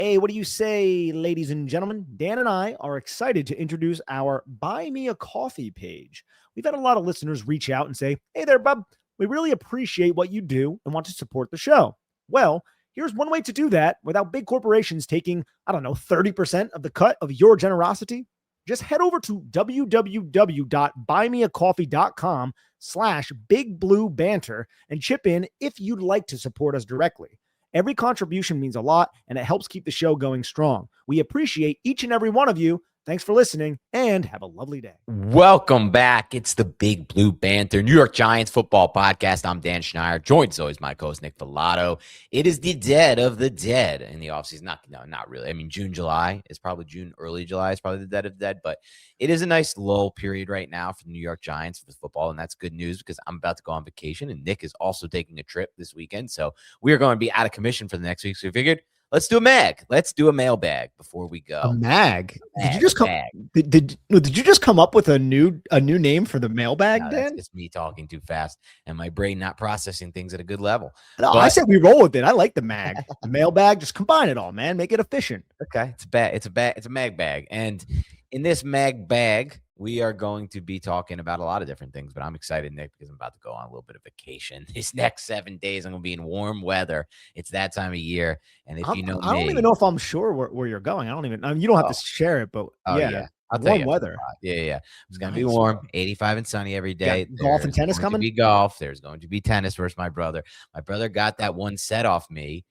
Hey, what do you say, ladies and gentlemen? Dan and I are excited to introduce our Buy Me a Coffee page. We've had a lot of listeners reach out and say, hey there, bub, we really appreciate what you do and want to support the show. Well, here's one way to do that without big corporations taking, 30% of the cut of your generosity. Just head over to www.buymeacoffee.com/BigBlueBanter and chip in if you'd like to support us directly. Every contribution means a lot, and it helps keep the show going strong. We appreciate each and every one of you. Thanks for listening, and have a lovely day. Welcome back. It's the Big Blue Banter, New York Giants football podcast. I'm Dan Schneider, joined as always my co-host Nick Velato. It is the dead of the dead in the offseason. Not really. I mean, early July is probably the dead of the dead, but it is a nice lull period right now for the New York Giants for the football, and that's good news because I'm about to go on vacation, and Nick is also taking a trip this weekend, so we are going to be out of commission for the next week, so we figured let's do a mag. Let's do a mailbag before we go. A mag? Did you just come? Did you just come up with a new name for the mailbag, Dan? That's just me talking too fast and my brain not processing things at a good level. No, I said we roll with it. I like the mag. The mailbag. Just combine it all, man. Make it efficient. Okay, it's a mag bag, and in this mag bag, we are going to be talking about a lot of different things, but I'm excited, Nick, because I'm about to go on a little bit of vacation. These next 7 days, I'm going to be in warm weather. It's that time of year. And if you know me, I don't even know if I'm sure where you're going. You don't have to share it, but yeah. I'll tell you. Warm weather. Yeah. It's going to be warm, 85 and sunny every day. Golf and tennis coming? Be golf. There's going to be tennis versus my brother. My brother got that one set off me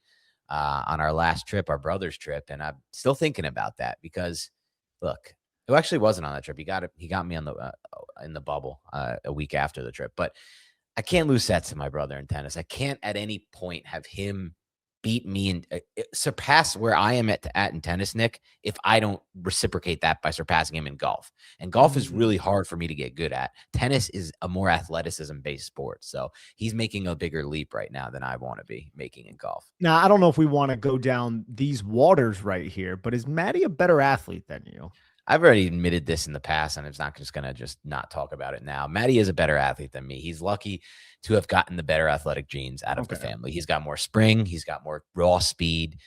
on our last trip, our brother's trip. And I'm still thinking about that because, look, it actually wasn't on that trip. He got me on the in the bubble a week after the trip. But I can't lose sets to my brother in tennis. I can't at any point have him beat me and surpass where I am at in tennis, Nick, if I don't reciprocate that by surpassing him in golf. And golf is really hard for me to get good at. Tennis is a more athleticism-based sport. So he's making a bigger leap right now than I want to be making in golf. Now, I don't know if we want to go down these waters right here, but is Maddie a better athlete than you? I've already admitted this in the past, and I'm not just going to just not talk about it now. Matty is a better athlete than me. He's lucky to have gotten the better athletic genes out of the family. He's got more spring. He's got more raw speed.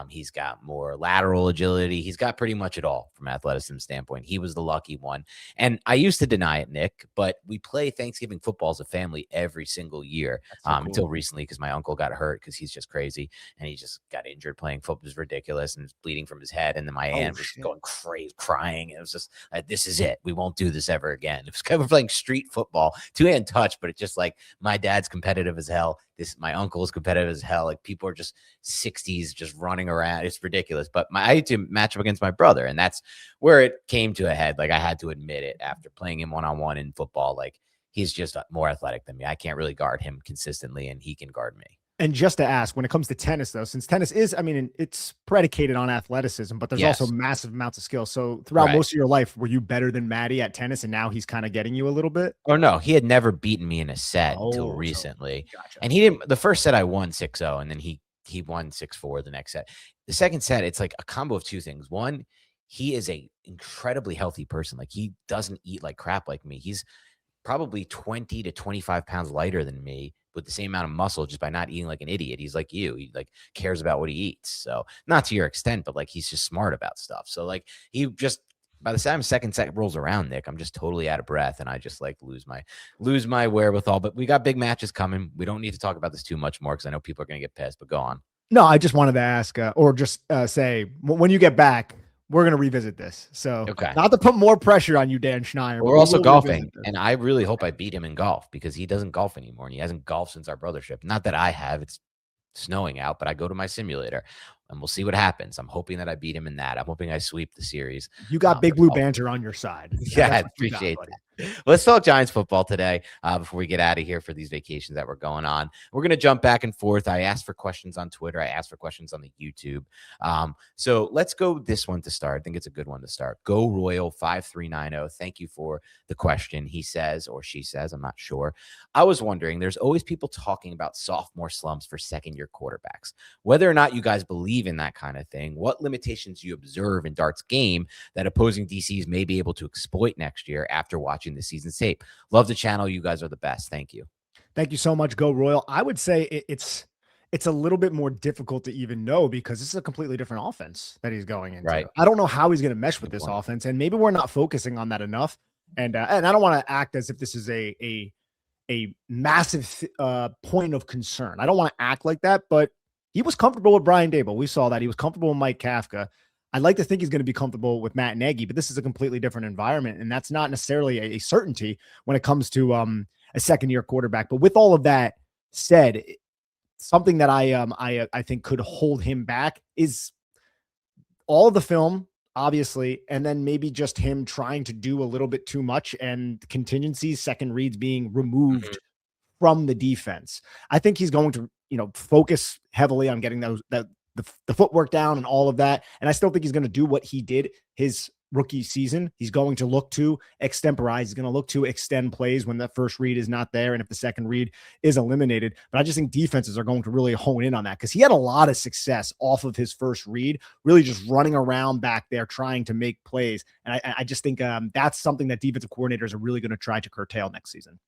He's got more lateral agility. He's got pretty much it all from athleticism standpoint. He was the lucky one. And I used to deny it, Nick, but we play Thanksgiving football as a family every single year until recently because my uncle got hurt because he's just crazy. And he just got injured playing football. It was ridiculous and was bleeding from his head. And then my aunt was going crazy, crying. It was just like, this is it. We won't do this ever again. It was kind of playing street football, two-hand touch, but it's just like my dad's competitive as hell. My uncle is competitive as hell. Like people are just 60s, just running around. It's ridiculous. But I had to match up against my brother, and that's where it came to a head. Like I had to admit it after playing him one-on-one in football. Like he's just more athletic than me. I can't really guard him consistently, and he can guard me. And just to ask, when it comes to tennis, though, since tennis is, it's predicated on athleticism, but there's also massive amounts of skill. So throughout most of your life, were you better than Maddie at tennis, and now he's kind of getting you a little bit? Oh, no. He had never beaten me in a set until recently. Gotcha. And he didn't. The first set I won 6-0, and then he won 6-4 the next set. The second set, it's like a combo of two things. One, he is a incredibly healthy person. Like he doesn't eat like crap like me. He's probably 20 to 25 pounds lighter than me, with the same amount of muscle just by not eating like an idiot. He's like you. He like cares about what he eats. So not to your extent, but like he's just smart about stuff. So like he just, by the time second set rolls around, Nick, I'm just totally out of breath and I just like lose my wherewithal. But we got big matches coming. We don't need to talk about this too much more because I know people are going to get pissed, but go on. No, I just wanted to ask or just say when you get back, we're going to revisit this. So not to put more pressure on you, Dan Schneider. We're also golfing, and I really hope I beat him in golf because he doesn't golf anymore, and he hasn't golfed since our brothership. Not that I have. It's snowing out, but I go to my simulator, and we'll see what happens. I'm hoping that I beat him in that. I'm hoping I sweep the series. You got Big Blue Banter on your side. Yeah, I appreciate that. Let's talk Giants football today before we get out of here for these vacations that we're going on. We're going to jump back and forth. I asked for questions on Twitter. I asked for questions on the YouTube. So let's go this one to start. I think it's a good one to start. Go Royal 5390. Thank you for the question. He says, or she says, I'm not sure. I was wondering, there's always people talking about sophomore slumps for second-year quarterbacks. Whether or not you guys believe in that kind of thing, what limitations you observe in Dart's game that opposing DCs may be able to exploit next year after watching the season's tape. Love the channel. You guys are the best. Thank you. Thank you so much, Go Royal. I would say it's It's a little bit more difficult to even know because this is a completely different offense that he's going into. Right. I don't know how he's going to mesh with Good this point. offense, and maybe we're not focusing on that enough. And I don't want to act as if this is a massive point of concern. I don't want to act like that, but he was comfortable with Brian Dable. We saw that he was comfortable with Mike Kafka. I'd like to think he's going to be comfortable with Matt Nagy, but this is a completely different environment, and that's not necessarily a certainty when it comes to a second-year quarterback. But with all of that said, something that I think could hold him back is all of the film, obviously, and then maybe just him trying to do a little bit too much and contingencies, second reads being Mhm. removed from the defense. I think he's going to, focus heavily on getting the footwork down and all of that. And I still think he's going to do what he did his rookie season. He's going to look to extemporize. He's going to look to extend plays when the first read is not there and if the second read is eliminated. But I just think defenses are going to really hone in on that because he had a lot of success off of his first read, really just running around back there trying to make plays. And I just think that's something that defensive coordinators are really going to try to curtail next season.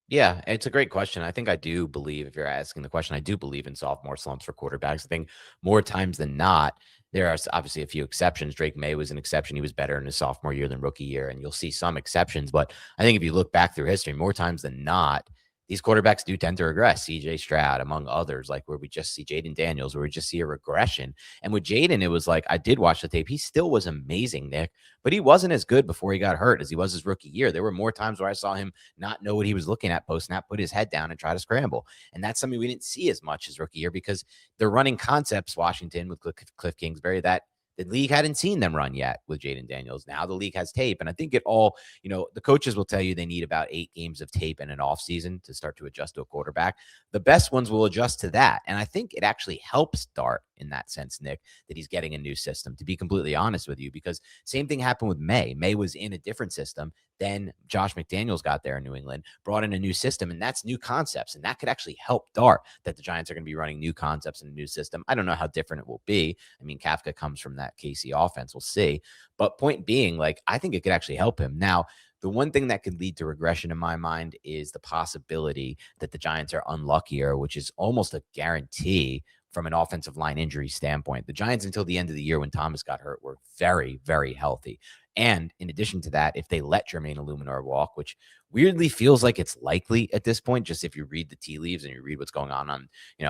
Yeah, it's a great question. I think I do believe, if you're asking the question, I do believe in sophomore slumps for quarterbacks. I think more times than not, there are obviously a few exceptions. Drake May was an exception. He was better in his sophomore year than rookie year, and you'll see some exceptions. But I think if you look back through history, more times than not, these quarterbacks do tend to regress. CJ Stroud, among others, like where we just see Jaden Daniels, where we just see a regression. And with Jaden, it was like, I did watch the tape. He still was amazing, Nick, but he wasn't as good before he got hurt as he was his rookie year. There were more times where I saw him not know what he was looking at post snap, put his head down and try to scramble. And that's something we didn't see as much his rookie year because they're running concepts, Washington with Cliff Kingsbury, that the league hadn't seen them run yet with Jaden Daniels. Now the league has tape. And I think it all, the coaches will tell you they need about 8 games of tape in an offseason to start to adjust to a quarterback. The best ones will adjust to that. And I think it actually helps Dart in that sense, Nick, that he's getting a new system, to be completely honest with you, because same thing happened with May. May was in a different system. Then Josh McDaniels got there in New England, brought in a new system, and that's new concepts. And that could actually help Dart, that the Giants are going to be running new concepts in a new system. I don't know how different it will be. I mean, Kafka comes from that KC offense. We'll see. But point being, like, I think it could actually help him. Now, the one thing that could lead to regression in my mind is the possibility that the Giants are unluckier, which is almost a guarantee from an offensive line injury standpoint. The Giants, until the end of the year when Thomas got hurt, were very, very healthy. And in addition to that, if they let Jermaine Illuminor walk, which weirdly feels like it's likely at this point, just if you read the tea leaves and you read what's going on,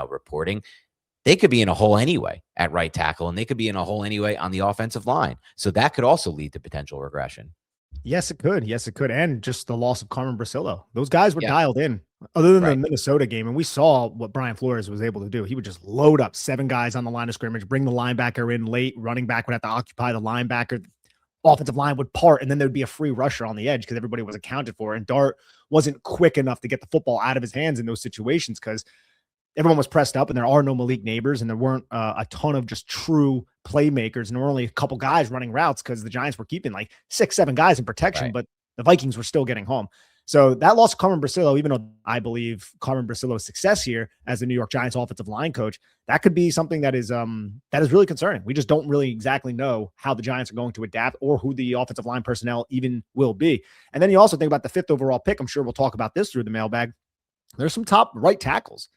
reporting, they could be in a hole anyway at right tackle, and they could be in a hole anyway on the offensive line. So that could also lead to potential regression. Yes, it could. Yes, it could. And just the loss of Carmen Brasillo. Those guys were Yeah, dialed in, other than the right. Minnesota game. And we saw what Brian Flores was able to do. He would just load up 7 guys on the line of scrimmage, bring the linebacker in late, running back would have to occupy the linebacker, offensive line would part, and then there'd be a free rusher on the edge because everybody was accounted for. And Dart wasn't quick enough to get the football out of his hands in those situations because everyone was pressed up and there are no Malik Neighbors and there weren't a ton of just true playmakers. And there were only a couple guys running routes because the Giants were keeping like 6, 7 guys in protection, Right. but the Vikings were still getting home. So that lost Carmen Brasillo, even though I believe Carmen Brasillo's success here as the New York Giants offensive line coach, that could be something that is really concerning. We just don't really exactly know how the Giants are going to adapt or who the offensive line personnel even will be. And then you also think about the 5th overall pick. I'm sure we'll talk about this through the mailbag. There's some top right tackles.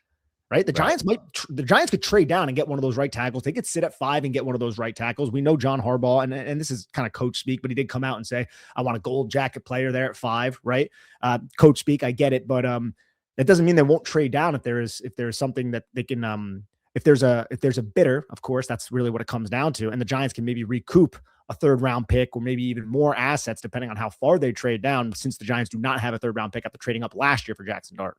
Right. The Giants could trade down and get one of those right tackles. They could sit at 5 and get one of those right tackles. We know John Harbaugh, and this is kind of coach speak, but he did come out and say, I want a gold jacket player there at 5. Right. Coach speak. I get it. But that doesn't mean they won't trade down if there's something that they can, if there's a bidder, of course, that's really what it comes down to. And the Giants can maybe recoup a 3rd round pick or maybe even more assets, depending on how far they trade down, since the Giants do not have a 3rd round pick after trading up last year for Jackson Dart.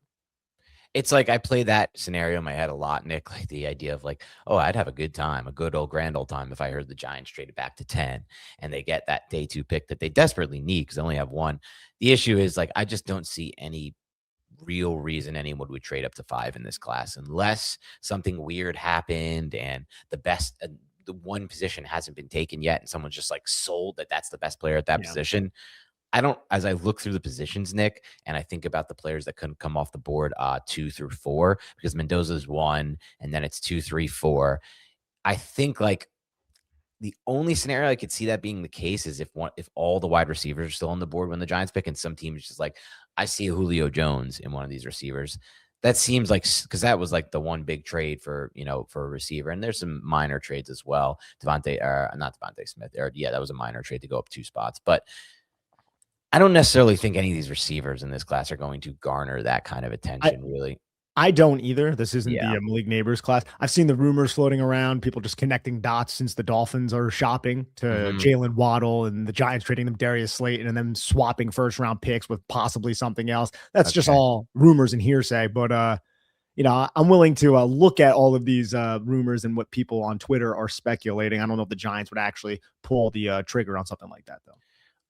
It's like I play that scenario in my head a lot, Nick, like the idea of like, oh, I'd have a good time, a good old grand old time if I heard the Giants traded back to 10 and they get that day 2 pick that they desperately need because they only have 1. The issue is, like, I just don't see any real reason anyone would trade up to 5 in this class unless something weird happened and the one position hasn't been taken yet and someone's just like sold that that's the best player at that position. As I look through the positions, Nick, and I think about the players that couldn't come off the board 2 through 4, because Mendoza's 1 and then it's 2, 3, 4. I think like the only scenario I could see that being the case is if all the wide receivers are still on the board when the Giants pick, and some teams just like, I see a Julio Jones in one of these receivers. That seems like, because that was like the one big trade for a receiver, and there's some minor trades as well. Not Devontae Smith. That was a minor trade to go up 2 spots, but I don't necessarily think any of these receivers in this class are going to garner that kind of attention, really. I don't either. This isn't Yeah. the Malik Neighbors class. I've seen the rumors floating around, people just connecting dots since the Dolphins are shopping to Jalen Waddle and the Giants trading them Darius Slayton and then swapping first-round picks with possibly something else. That's just all rumors and hearsay. But, I'm willing to look at all of these rumors and what people on Twitter are speculating. I don't know if the Giants would actually pull the trigger on something like that, though.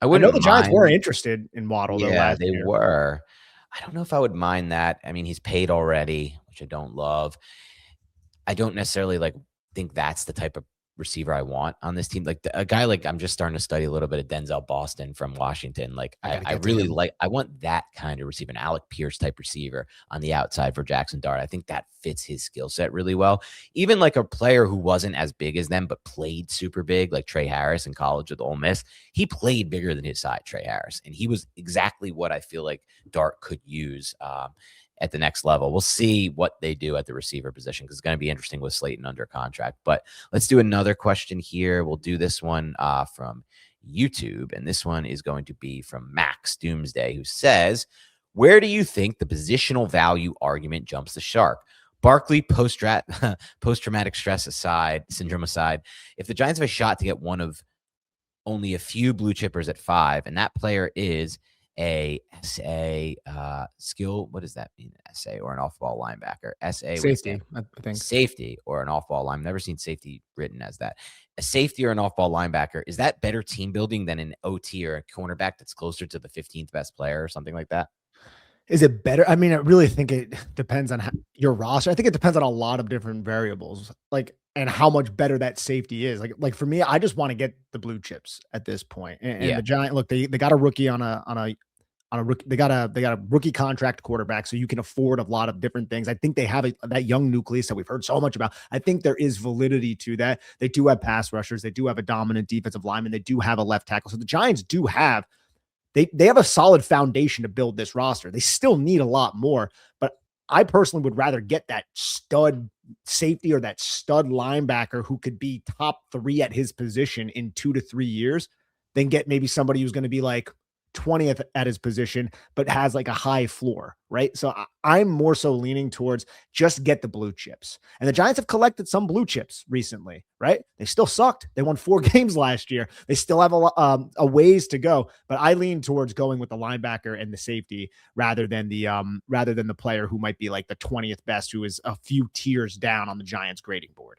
I know the Giants were interested in Waddle, though, last year. Yeah, they were. I don't know if I would mind that. I mean, he's paid already, which I don't love. I don't necessarily think that's the type of receiver I want on this team. Like a guy I'm just starting to study a little bit of Denzel Boston from Washington. I want that kind of receiver, an Alec Pierce type receiver on the outside for Jackson Dart. I think that fits his skill set really well. Even like a player who wasn't as big as them, but played super big, like Trey Harris in college with Ole Miss. He played bigger than his side, Trey Harris. And he was exactly what I feel like Dart could use at the next level. We'll see what they do at the receiver position, because it's going to be interesting with Slayton under contract. But let's do another question here. We'll do this one from YouTube, and this one is going to be from Max Doomsday, who says, where do you think the positional value argument jumps the shark? Barkley post-traumatic stress syndrome aside, if the Giants have a shot to get one of only a few blue chippers at 5, and that player is a SA skill. What does that mean? SA or an off-ball linebacker? SA safety, I think. Safety or an off-ball line. I've never seen safety written as that. A safety or an off-ball linebacker. Is that better team building than an OT or a cornerback that's closer to the 15th best player or something like that? Is it better? I mean, I really think it depends on your roster. I think it depends on a lot of different variables, and how much better that safety is. Like for me, I just want to get the blue chips at this point. And the Giant, look, they got a rookie on a rookie. They got a rookie contract quarterback, so you can afford a lot of different things. I think they have that young nucleus that we've heard so much about. I think there is validity to that. They do have pass rushers. They do have a dominant defensive lineman. They do have a left tackle. So the Giants do have. They have a solid foundation to build this roster. They still need a lot more, but I personally would rather get that stud safety or that stud linebacker who could be top 3 at his position in 2 to 3 years than get maybe somebody who's going to be like 20th at his position, but has like a high floor, right? So I'm more so leaning towards just get the blue chips. And the Giants have collected some blue chips recently, right? They still sucked. They won 4 games last year. They still have a ways to go, but I lean towards going with the linebacker and the safety rather than the player who might be like the 20th best, who is a few tiers down on the Giants grading board.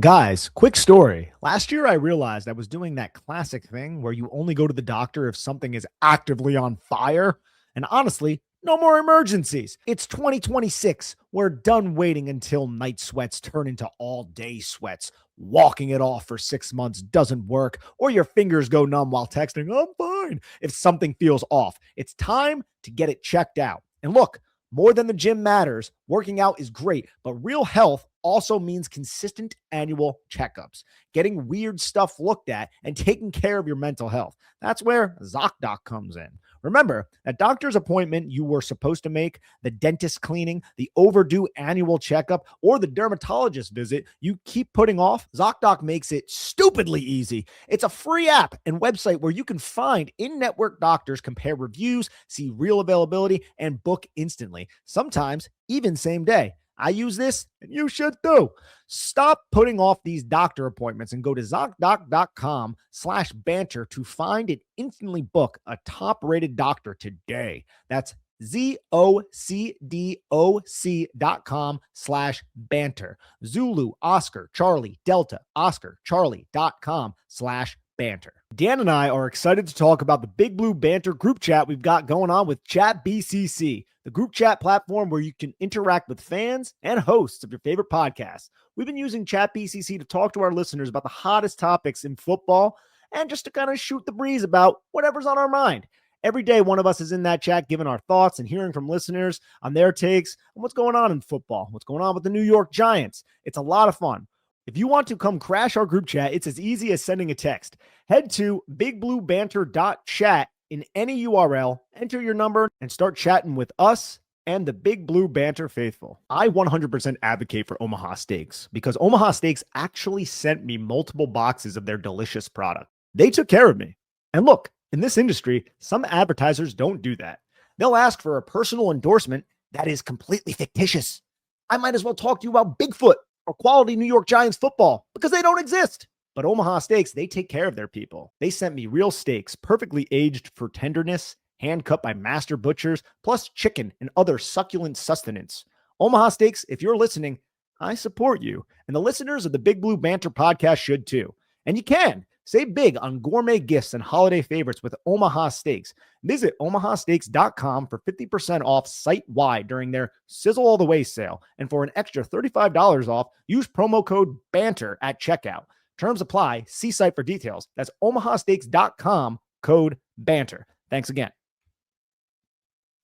Guys, quick story. Last year, I realized I was doing that classic thing where you only go to the doctor if something is actively on fire. And honestly, no more emergencies. It's 2026. We're done waiting until night sweats turn into all-day sweats. Walking it off for 6 months doesn't work, or your fingers go numb while texting, I'm fine, if something feels off. It's time to get it checked out. And look, more than the gym matters, working out is great, but real health also means consistent annual checkups, getting weird stuff looked at, and taking care of your mental health. That's where ZocDoc comes in. Remember, that doctor's appointment you were supposed to make, the dentist cleaning, the overdue annual checkup, or the dermatologist visit you keep putting off, ZocDoc makes it stupidly easy. It's a free app and website where you can find in-network doctors, compare reviews, see real availability, and book instantly, sometimes even same day. I use this, and you should too. Stop putting off these doctor appointments and go to ZocDoc.com/banter to find and instantly book a top-rated doctor today. That's ZocDoc.com/banter. Zulu, Oscar, Charlie, Delta, Oscar, Charlie.com/banter. Dan and I are excited to talk about the Big Blue Banter group chat we've got going on with Chat BCC, the group chat platform where you can interact with fans and hosts of your favorite podcasts. We've been using Chat BCC to talk to our listeners about the hottest topics in football and just to kind of shoot the breeze about whatever's on our mind. Every day, one of us is in that chat giving our thoughts and hearing from listeners on their takes on what's going on in football, what's going on with the New York Giants. It's a lot of fun. If you want to come crash our group chat, it's as easy as sending a text. Head to BigBlueBanter.chat in any URL, enter your number, and start chatting with us and the Big Blue Banter faithful. I 100% advocate for Omaha Steaks because Omaha Steaks actually sent me multiple boxes of their delicious product. They took care of me. And look, in this industry, some advertisers don't do that. They'll ask for a personal endorsement that is completely fictitious. I might as well talk to you about Bigfoot or quality New York Giants football because they don't exist. But Omaha Steaks, they take care of their people. They sent me real steaks, perfectly aged for tenderness, hand cut by master butchers, plus chicken and other succulent sustenance. Omaha Steaks, if you're listening, I support you. And the listeners of the Big Blue Banter podcast should too. And you can save big on gourmet gifts and holiday favorites with Omaha Steaks. Visit omahasteaks.com for 50% off site-wide during their Sizzle All the Way sale. And for an extra $35 off, use promo code BANTER at checkout. Terms apply. See site for details. That's omahasteaks.com, code BANTER. Thanks again.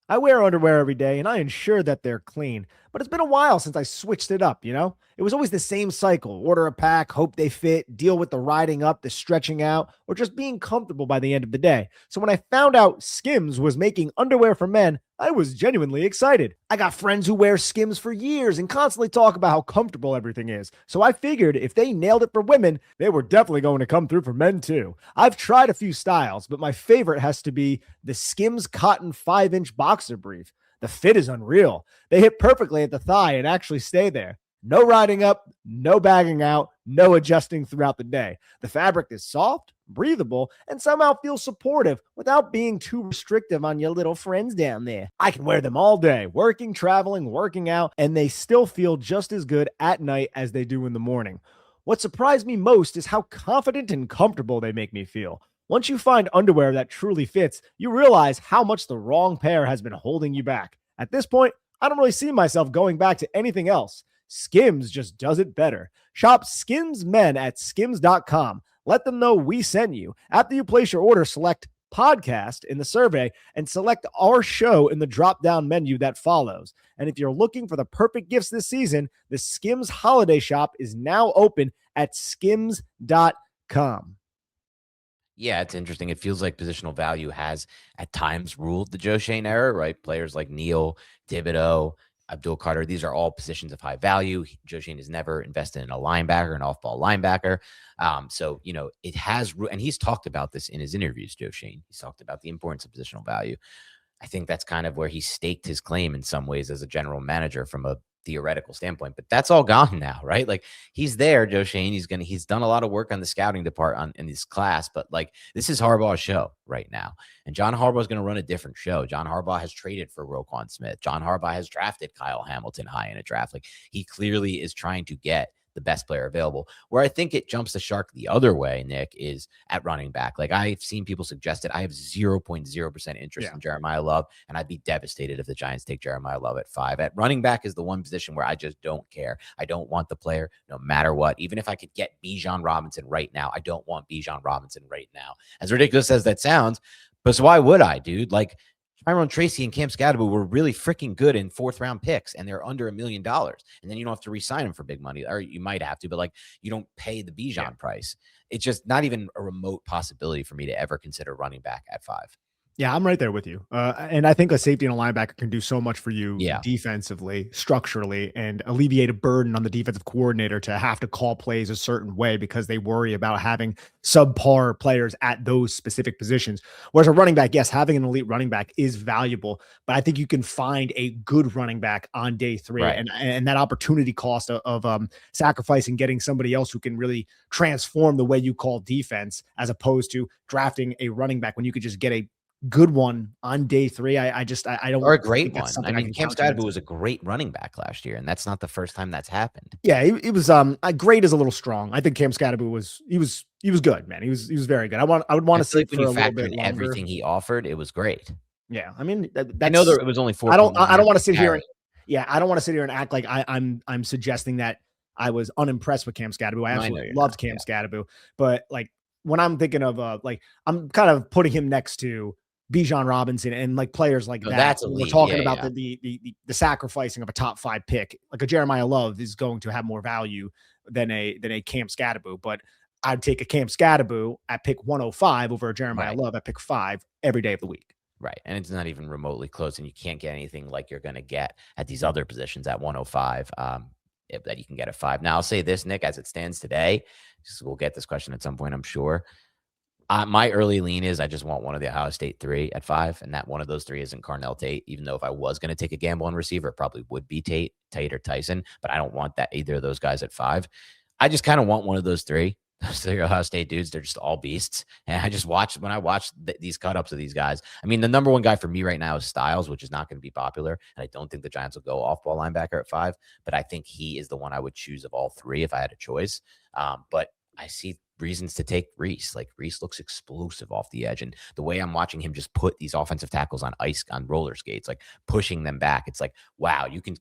I wear underwear every day and I ensure that they're clean, but it's been a while since I switched it up, you know? It was always the same cycle. Order a pack, hope they fit, deal with the riding up, the stretching out, or just being comfortable by the end of the day. So when I found out Skims was making underwear for men, I was genuinely excited. I got friends who wear Skims for years and constantly talk about how comfortable everything is. So I figured if they nailed it for women, they were definitely going to come through for men too. I've tried a few styles, but my favorite has to be the Skims Cotton 5-inch boxer brief. The fit is unreal. They hit perfectly at the thigh and actually stay there. No riding up, no bagging out, no adjusting throughout the day. The fabric is soft, breathable, and somehow feels supportive without being too restrictive on your little friends down there. I can wear them all day, working, traveling, working out, and they still feel just as good at night as they do in the morning. What surprised me most is how confident and comfortable they make me feel. Once you find underwear that truly fits, you realize how much the wrong pair has been holding you back. At this point, I don't really see myself going back to anything else. Skims just does it better. Shop Skims Men at skims.com. Let them know we sent you. After you place your order, select podcast in the survey and select our show in the drop-down menu that follows. And if you're looking for the perfect gifts this season, the Skims holiday shop is now open at skims.com. Yeah, it's interesting. It feels like positional value has at times ruled the Joe Schoen era, right? Players like Neal, Thibodeau, Abdul Carter, these are all positions of high value. Joe Schoen has never invested in a linebacker, an off-ball linebacker. So, you know, it has, and he's talked about this in his interviews, Joe Schoen. He's talked about the importance of positional value. I think that's kind of where he staked his claim in some ways as a general manager from a theoretical standpoint, but that's all gone now, right? Like he's there, Joe Schoen. He's done a lot of work on the scouting department in this class, but like this is Harbaugh's show right now. And John Harbaugh is going to run a different show. John Harbaugh has traded for Roquan Smith. John Harbaugh has drafted Kyle Hamilton high in a draft. Like he clearly is trying to get the best player available. Where I think it jumps the shark the other way, Nick, is at running back. Like I've seen people suggest it. I have 0.0% interest in Jeremiah Love, and I'd be devastated if the Giants take Jeremiah Love at 5. At running back is the one position where I just don't care. I don't want the player no matter what. Even if I could get Bijan Robinson right now, I don't want Bijan Robinson right now. As ridiculous as that sounds, but so why would I, dude? Like Tyrone Tracy and Cam Scadaboo were really freaking good in 4th-round picks, and they're under $1 million. And then you don't have to re-sign them for big money, or you might have to, but like you don't pay the Bijan price. It's just not even a remote possibility for me to ever consider running back at 5. Yeah, I'm right there with you. And I think a safety and a linebacker can do so much for you defensively, structurally, and alleviate a burden on the defensive coordinator to have to call plays a certain way because they worry about having subpar players at those specific positions. Whereas a running back, yes, having an elite running back is valuable, but I think you can find a good running back on day 3. Right. And that opportunity cost of sacrificing getting somebody else who can really transform the way you call defense as opposed to drafting a running back when you could just get a good one on day 3. I don't. Or a great one. I mean, Cam Scadaboo was a great running back last year, and that's not the first time that's happened. Yeah, it was great is a little strong. I think Cam Scadaboo was good, man. He was very good. I would want to see when you factor in everything he offered, it was great. Yeah, I mean, I know it was only 4. I don't want to sit here. I don't want to sit here and act like I'm suggesting that I was unimpressed with Cam Scadaboo. I absolutely loved Cam Scadaboo, but like when I'm thinking of I'm kind of putting him next to Bijan Robinson and like players like that. That's we're talking about the sacrificing of a top 5 pick. Like a Jeremiah Love is going to have more value than a Cam Scadaboo. But I'd take a Cam Scatterboo at pick 105 over a Jeremiah Right. Love at pick 5 every day of the week. Right. And it's not even remotely close. And you can't get anything like you're going to get at these other positions at 105 that you can get at 5. Now, I'll say this, Nick, as it stands today, just we'll get this question at some point, I'm sure. My early lean is I just want one of the Ohio State 3 at 5, and that one of those 3 isn't Carnell Tate, even though if I was going to take a gamble on receiver, it probably would be Tate or Tyson, but I don't want that either of those guys at 5. I just kind of want one of those 3. Those Ohio State dudes, they're just all beasts. And I just when I watch these cut-ups of these guys, I mean, the number one guy for me right now is Styles, which is not going to be popular. And I don't think the Giants will go off-ball linebacker at 5, but I think he is the one I would choose of all 3 if I had a choice. But I see reasons to take Reese. Like, Reese looks explosive off the edge. And the way I'm watching him just put these offensive tackles on roller skates, like pushing them back, it's like, wow, you can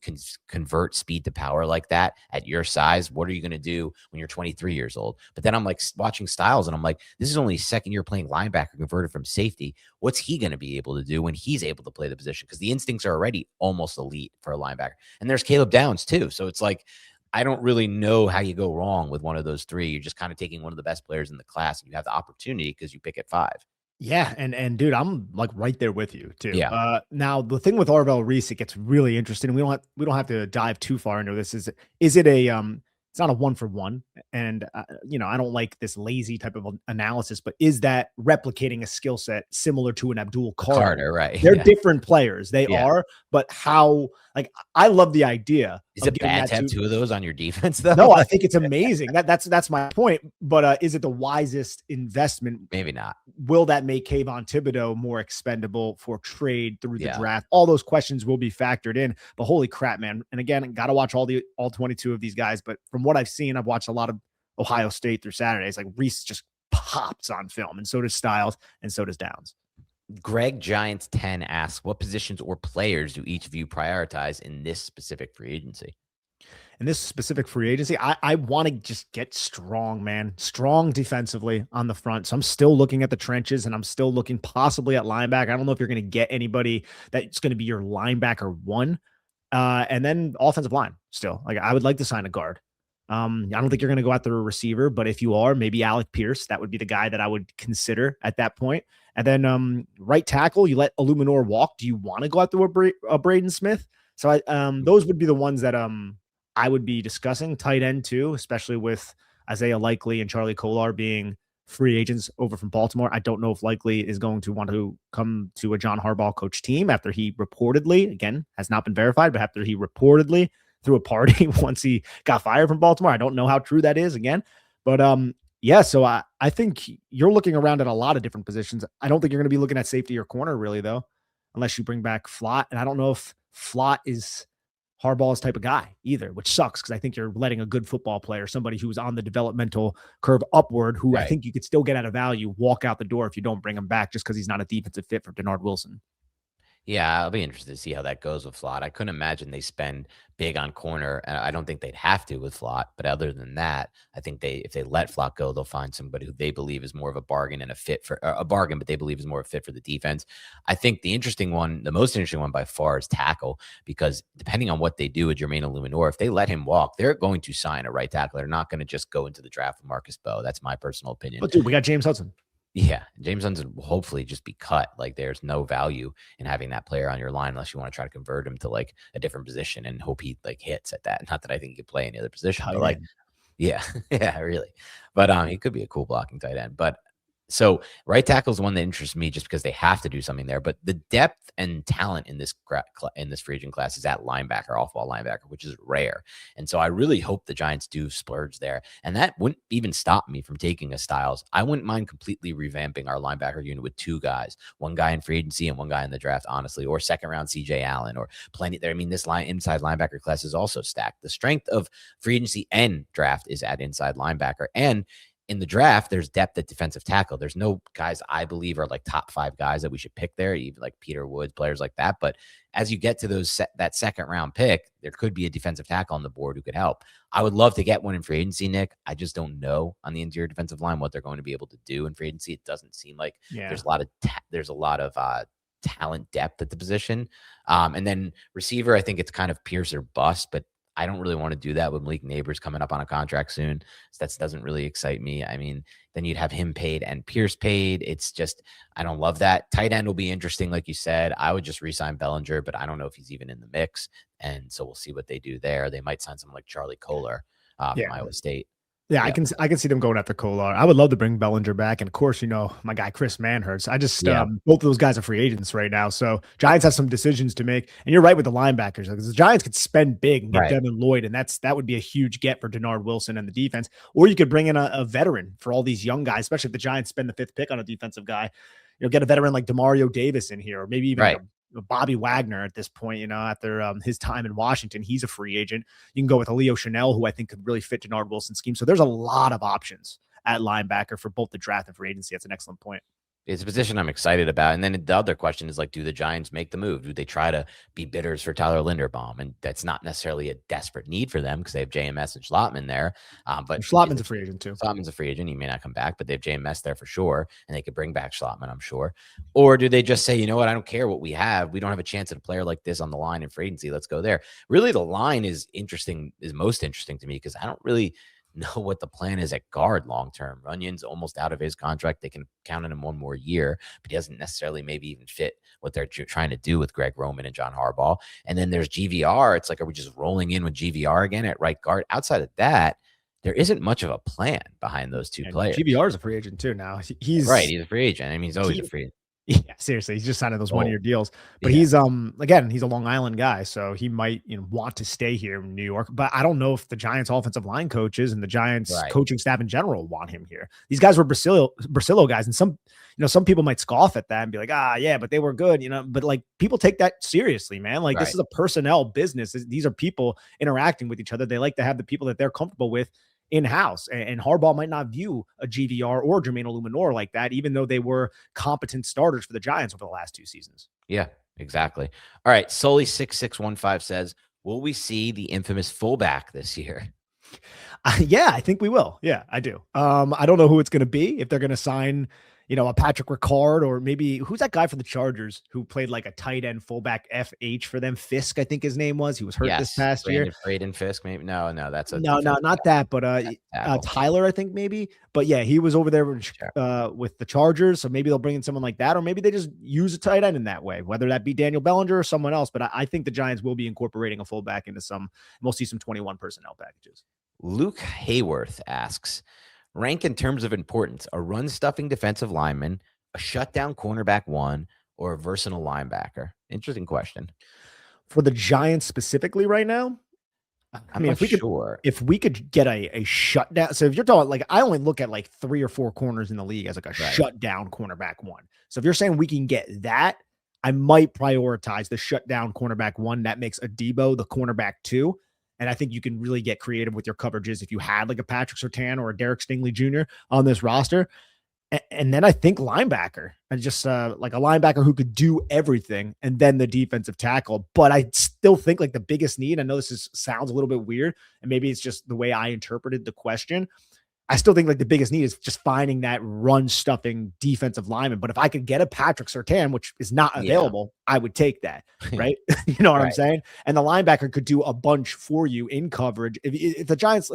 convert speed to power like that at your size. What are you going to do when you're 23 years old? But then I'm like watching Styles and I'm like, this is only his second year playing linebacker converted from safety. What's he going to be able to do when he's able to play the position? Because the instincts are already almost elite for a linebacker. And there's Caleb Downs too. So it's like, I don't really know how you go wrong with one of those 3. You're just kind of taking one of the best players in the class, and you have the opportunity because you pick at 5. Yeah, and dude, I'm like right there with you too. Yeah. Now the thing with Arvell Reese, it gets really interesting. We don't have to dive too far into this. Is it a it's not a 1-for-1, and I don't like this lazy type of analysis, but is that replicating a skill set similar to an Abdul Carter? Right? They're different players. They Yeah. are, but how? Like, I love the idea. Is it bad to have 2 of those on your defense though? No, I think it's amazing. That's my point. But is it the wisest investment? Maybe not. Will that make Kayvon Thibodeau more expendable for trade through the Yeah. draft? All those questions will be factored in. But holy crap, man! And again, got to watch all 22 of these guys. But from what I've seen, I've watched a lot of Ohio State through Saturdays. Like, Reese just pops on film, and so does Styles, and so does Downs. Greg Giants 10 asks, what positions or players do each of you prioritize in this specific free agency? In this specific free agency, I want to just get strong, man. Strong defensively on the front. So I'm still looking at the trenches, and I'm still looking possibly at linebacker. I don't know if you're going to get anybody that's going to be your linebacker 1. And then offensive line still. Like, I would like to sign a guard. I don't think you're going to go after a receiver, but if you are, maybe Alec Pierce. That would be the guy that I would consider at that point. And then right tackle, you let Illuminor walk. Do you want to go after a Braden Smith? So those would be the ones that I would be discussing. Tight end too, especially with Isaiah Likely and Charlie Kolar being free agents over from Baltimore. I don't know if Likely is going to want to come to a John Harbaugh coach team after he reportedly, again, has not been verified, but after he reportedly threw a party once he got fired from Baltimore. I don't know how true that is again, but yeah, so I think you're looking around at a lot of different positions. I don't think you're going to be looking at safety or corner really though, unless you bring back Flott. And I don't know if Flott is Harbaugh's type of guy either, which sucks because I think you're letting a good football player, somebody who's on the developmental curve upward, who I think you could still get out of value, walk out the door if you don't bring him back just because he's not a defensive fit for Denard Wilson. Yeah, I'll be interested to see how that goes with Flott. I couldn't imagine they spend big on corner, and I don't think they'd have to with Flott. But other than that, I think if they let Flott go, they'll find somebody who they believe is more of a bargain and a bargain, but they believe is more a fit for the defense. I think the most interesting one by far is tackle, because depending on what they do with Jermaine Illuminor, if they let him walk, they're going to sign a right tackle. They're not going to just go into the draft with Marcus Bowe. That's my personal opinion. But dude, we got James Hudson. Yeah, James Hudson will hopefully just be cut. Like, there's no value in having that player on your line unless you want to try to convert him to like a different position and hope he like hits at that. Not that I think he could play any other position, but like, yeah, yeah, really. But he could be a cool blocking tight end. But so right tackle is the one that interests me just because they have to do something there. But the depth and talent in this free agent class is at linebacker, off-ball linebacker, which is rare. And so I really hope the Giants do splurge there. And that wouldn't even stop me from taking a Styles. I wouldn't mind completely revamping our linebacker unit with 2 guys, one guy in free agency and one guy in the draft, honestly, or second round CJ Allen or plenty there. I mean, this inside linebacker class is also stacked. The strength of free agency and draft is at inside linebacker. And in the draft, there's depth at defensive tackle. There's no guys I believe are like top 5 guys that we should pick there, even like Peter Woods, players like that. But as you get to that second round pick, there could be a defensive tackle on the board who could help. I would love to get one in free agency, Nick. I just don't know on the interior defensive line what they're going to be able to do in free agency. It doesn't seem like there's a lot of talent depth at the position. And then receiver, I think it's kind of Pierce or bust, but I don't really want to do that with Malik Neighbors coming up on a contract soon. So that doesn't really excite me. I mean, then you'd have him paid and Pierce paid. It's just, I don't love that. Tight end will be interesting. Like you said, I would just re-sign Bellinger, but I don't know if he's even in the mix. And so we'll see what they do there. They might sign someone like Charlie Kohler from Iowa State. Yeah, I can see them going after Kolar. I would love to bring Bellinger back, and of course, my guy Chris Manhurst. I just both of those guys are free agents right now, so Giants have some decisions to make. And you're right with the linebackers, because the Giants could spend big and get Devin Lloyd, and that would be a huge get for Denard Wilson and the defense. Or you could bring in a veteran for all these young guys, especially if the Giants spend the 5th pick on a defensive guy. Get a veteran like Demario Davis in here, or maybe even Bobby Wagner at this point, after his time in Washington. He's a free agent. You can go with a Leo Chanel, who I think could really fit Denard Wilson's scheme. So there's a lot of options at linebacker for both the draft and free agency. That's an excellent point. It's a position I'm excited about. And then the other question is, like, do the Giants make the move? Do they try to be bidders for Tyler Linderbaum? And that's not necessarily a desperate need for them because they have JMS and Schlottman there. But Schlottman's a free agent too. Schlottman's a free agent. He may not come back, but they have JMS there for sure. And they could bring back Schlottman, I'm sure. Or do they just say, you know what? I don't care what we have. We don't have a chance at a player like this on the line in free agency. Let's go there. Really, the line is most interesting to me because I don't really know what the plan is at guard long-term. Runyon's almost out of his contract. They can count on him one more year, but he doesn't necessarily maybe even fit what they're trying to do with Greg Roman and John Harbaugh. And then there's GVR. It's like, are we just rolling in with GVR again at right guard? Outside of that, there isn't much of a plan behind those two players. GVR is a free agent too now. He's a free agent. I mean, he's always a free agent. Yeah, seriously, he's just signing those 1-year deals. But he's again, he's a Long Island guy, so he might want to stay here in New York. But I don't know if the Giants offensive line coaches and the Giants coaching staff in general want him here. These guys were Brasillo guys, and some people might scoff at that and be like, but they were good, But like, people take that seriously, man. Like, this is a personnel business. These are people interacting with each other. They like to have the people that they're comfortable with in-house, and Harbaugh might not view a GVR or Jermaine Illuminor like that, even though they were competent starters for the Giants over the last 2 seasons. Yeah, exactly. All right. Sully 6615 says, will we see the infamous fullback this year? Yeah, I think we will. Yeah, I do. I don't know who it's going to be, if they're going to sign a Patrick Ricard, or maybe who's that guy for the Chargers who played like a tight end fullback FH for them? Fisk, I think his name was. He was hurt this past year. Braden Fisk, maybe. No, that's a no, not that, but Tyler, I think maybe. But yeah, he was over there with the Chargers, so maybe they'll bring in someone like that, or maybe they just use a tight end in that way, whether that be Daniel Bellinger or someone else. But I think the Giants will be incorporating a fullback into we'll see some 21 personnel packages. Luke Hayworth asks, rank in terms of importance: a run-stuffing defensive lineman, a shutdown cornerback 1, or a versatile linebacker? Interesting question. For the Giants specifically right now, if we could get a shutdown. So if you're talking, like, I only look at like 3 or 4 corners in the league as like a shutdown cornerback 1. So if you're saying we can get that, I might prioritize the shutdown cornerback 1. That makes Adebo the cornerback 2. And I think you can really get creative with your coverages if you had like a Patrick Surtain or a Derek Stingley Jr. on this roster. And then I think linebacker, and just like a linebacker who could do everything, and then the defensive tackle. But I still think like the biggest need, I know this sounds a little bit weird, and maybe it's just the way I interpreted the question. I still think like the biggest need is just finding that run stuffing defensive lineman. But if I could get a Patrick Surtain, which is not available, I would take that. Right. You know what I'm saying? And the linebacker could do a bunch for you in coverage. If the Giants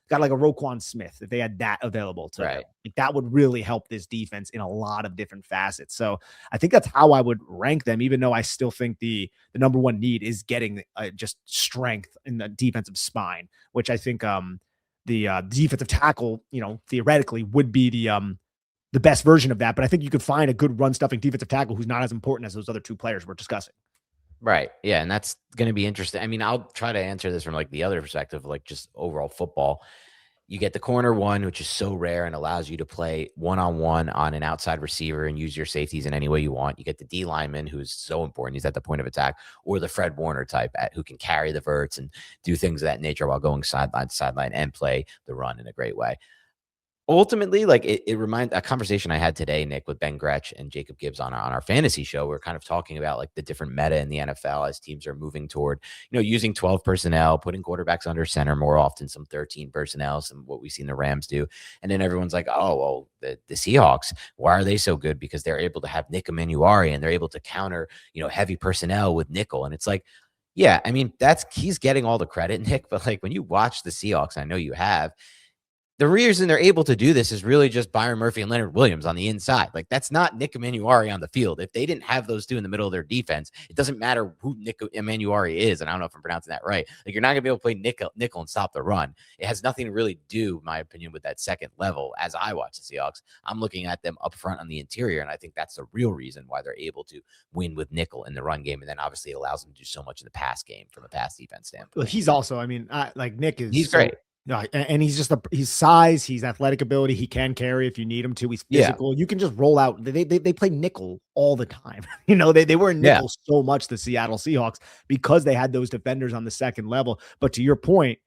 got like a Roquan Smith, if they had that available to them, like, that would really help this defense in a lot of different facets. So I think that's how I would rank them, even though I still think the number one need is getting just strength in the defensive spine, which I think, the defensive tackle, theoretically would be the best version of that. But I think you could find a good run stuffing defensive tackle who's not as important as those other 2 players we're discussing. Right. Yeah. And that's going to be interesting. I mean, I'll try to answer this from like the other perspective, like just overall football. You get the corner 1, which is so rare and allows you to play one-on-one on an outside receiver and use your safeties in any way you want. You get the D lineman, who's so important. He's at the point of attack, or the Fred Warner type who can carry the verts and do things of that nature while going sideline to sideline and play the run in a great way. Ultimately, like it reminds a conversation I had today, Nick, with Ben Gretsch and Jacob Gibbs on our fantasy show. We're kind of talking about like the different meta in the NFL as teams are moving toward, using 12 personnel, putting quarterbacks under center more often, some 13 personnel, some what we've seen the Rams do. And then everyone's like, oh, well, the Seahawks, why are they so good? Because they're able to have Nick Emanuari and they're able to counter, heavy personnel with nickel. And it's like, Yeah, I mean, he's getting all the credit, Nick, but like when you watch the Seahawks, I know you have, the reason they're able to do this is really just Byron Murphy and Leonard Williams on the inside. Like, that's not Nick Emanuari on the field. If they didn't have those two in the middle of their defense, it doesn't matter who Nick Emanuari is. And I don't know if I'm pronouncing that right. Like, you're not going to be able to play nickel and stop the run. It has nothing to really do, in my opinion, with that second level. As I watch the Seahawks, I'm looking at them up front on the interior, and I think that's the real reason why they're able to win with nickel in the run game. And then obviously it allows them to do so much in the pass game from a pass defense standpoint. Well, he's also, I mean, like Nick is He's great. No, and he's just he's size, he's athletic ability, he can carry if you need him to. He's physical. You can just roll out. They play nickel all the time. They were in nickel so much, the Seattle Seahawks, because they had those defenders on the second level. But to your point,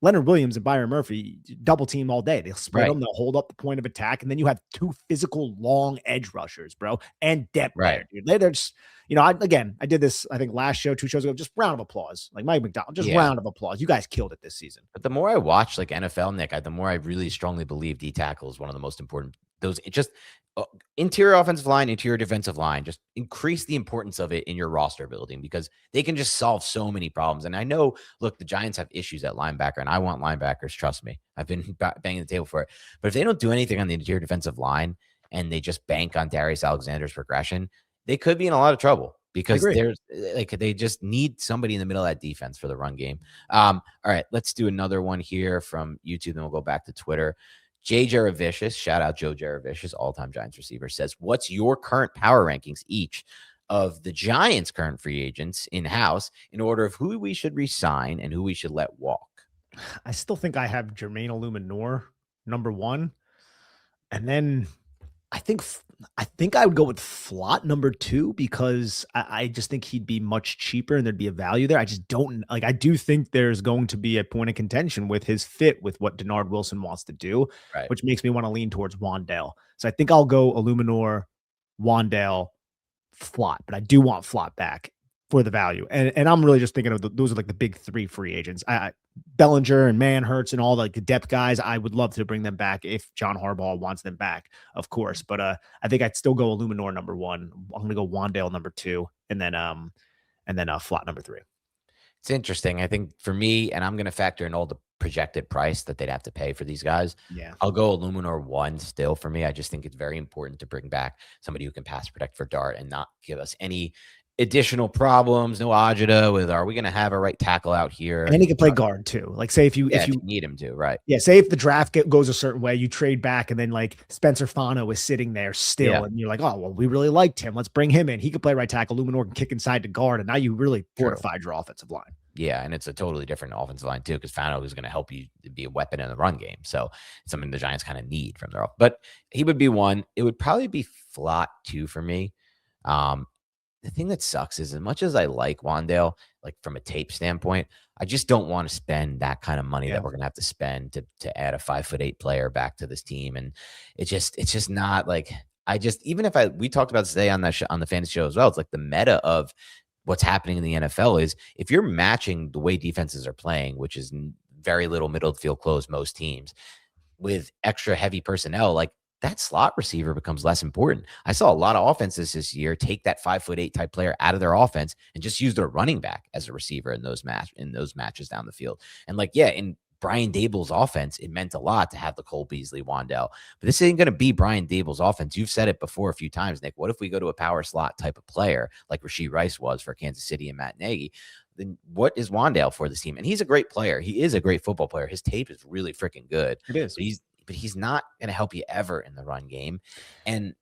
Leonard Williams and Byron Murphy double team all day. They'll spread them, they'll hold up the point of attack, and then you have two physical long edge rushers, bro, and depth there, dude. They're just, I did this, I think last show, 2 shows ago, just round of applause. Like Mike McDonald, just round of applause. You guys killed it this season. But the more I watch like NFL, Nick, the more I really strongly believe D tackle is one of the most important. Those just interior offensive line, interior defensive line, just increase the importance of it in your roster building, because they can just solve so many problems. And I know, look, the Giants have issues at linebacker, and I want linebackers. Trust me, I've been banging the table for it. But if they don't do anything on the interior defensive line and they just bank on Darius Alexander's progression, they could be in a lot of trouble, because they just need somebody in the middle of that defense for the run game. All right, let's do another one here from YouTube, then we'll go back to Twitter. Jay Jaravicious, shout out Joe Jaravicious, all-time Giants receiver, says, what's your current power rankings each of the Giants' current free agents in-house in order of who we should re-sign and who we should let walk? I still think I have Jermaine Illuminor number 1. And then I think I would go with Flott number 2, because I just think he'd be much cheaper and there'd be a value there. I just don't like. I do think there's going to be a point of contention with his fit with what Denard Wilson wants to do, which makes me want to lean towards Wandale. So I think I'll go Illuminor, Wandale, Flott, but I do want Flott back for the value. And I'm really just thinking of those are like the big 3 free agents. Bellinger and Manhurts and all the depth guys, I would love to bring them back if John Harbaugh wants them back, of course. But I think I'd still go Illuminor number 1. I'm going to go Wandale number 2, and then Flott number 3. It's interesting. I think for me, and I'm going to factor in all the projected price that they'd have to pay for these guys. Yeah, I'll go Illuminor 1 still for me. I just think it's very important to bring back somebody who can pass protect for Dart and not give us any additional problems. No agita with, are we going to have a right tackle out here? And he can play guard too. Like, say if you need him to, right? Yeah, say if the draft goes a certain way, you trade back, and then like Spencer Fano is sitting there still, and you're like, oh well, we really liked him. Let's bring him in. He could play right tackle. Illuminor can kick inside to guard, and now you really fortified your offensive line. Yeah, and it's a totally different offensive line too, because Fano is going to help you be a weapon in the run game. So it's something the Giants kind of need from their off. But he would be 1. It would probably be Flott 2 for me. The thing that sucks is, as much as I like Wandale, like from a tape standpoint, I just don't want to spend that kind of money that we're going to have to spend to add a 5'8" player back to this team. And it's just not like, we talked about this today on the fantasy show as well. It's like the meta of what's happening in the NFL is, if you're matching the way defenses are playing, which is very little middle field close, most teams, with extra heavy personnel, like that slot receiver becomes less important. I saw a lot of offenses this year take that 5'8" type player out of their offense and just use their running back as a receiver in those matches down the field. And in Brian Daboll's offense, it meant a lot to have the Cole Beasley, Wandale. But this ain't going to be Brian Daboll's offense. You've said it before a few times, Nick. What if we go to a power slot type of player like Rashee Rice was for Kansas City and Matt Nagy? Then what is Wandale for this team? And he's a great player. He is a great football player. His tape is really freaking good. It is. But he's not going to help you ever in the run game. And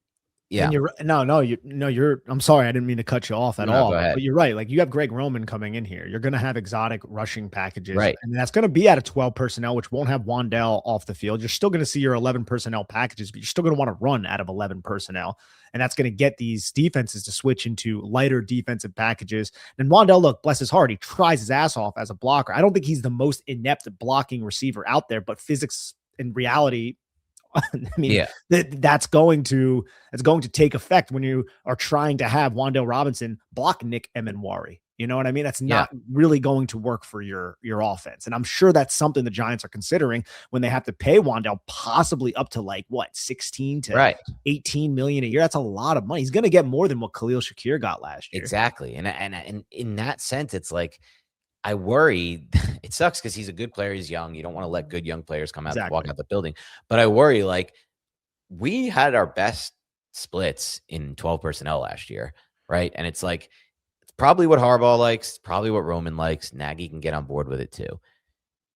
yeah, and I'm sorry, I didn't mean to cut you off at all, but you're right. Like, you have Greg Roman coming in here. You're going to have exotic rushing packages, right? And that's going to be at a 12 personnel, which won't have Wandale off the field. You're still going to see your 11 personnel packages, but you're still going to want to run out of 11 personnel. And that's going to get these defenses to switch into lighter defensive packages. And Wandale, look, bless his heart, he tries his ass off as a blocker. I don't think he's the most inept blocking receiver out there, but physics and reality, that's going to take effect when you are trying to have Wandale Robinson block Nick Emanuari. You know what I mean? That's Yeah. not really going to work for your offense. And I'm sure that's something the Giants are considering when they have to pay Wan'Dale possibly up to like what, 16 to Right. 18 million a year. That's a lot of money. He's going to get more than what Khalil Shakir got last year. Exactly. And in that sense, it's like I worry. It sucks because he's a good player. He's young. You don't want to let good young players come out, walk out the building. But I worry, like, we had our best splits in 12 personnel last year, right? And it's like, it's probably what Harbaugh likes, probably what Roman likes. Nagy can get on board with it too.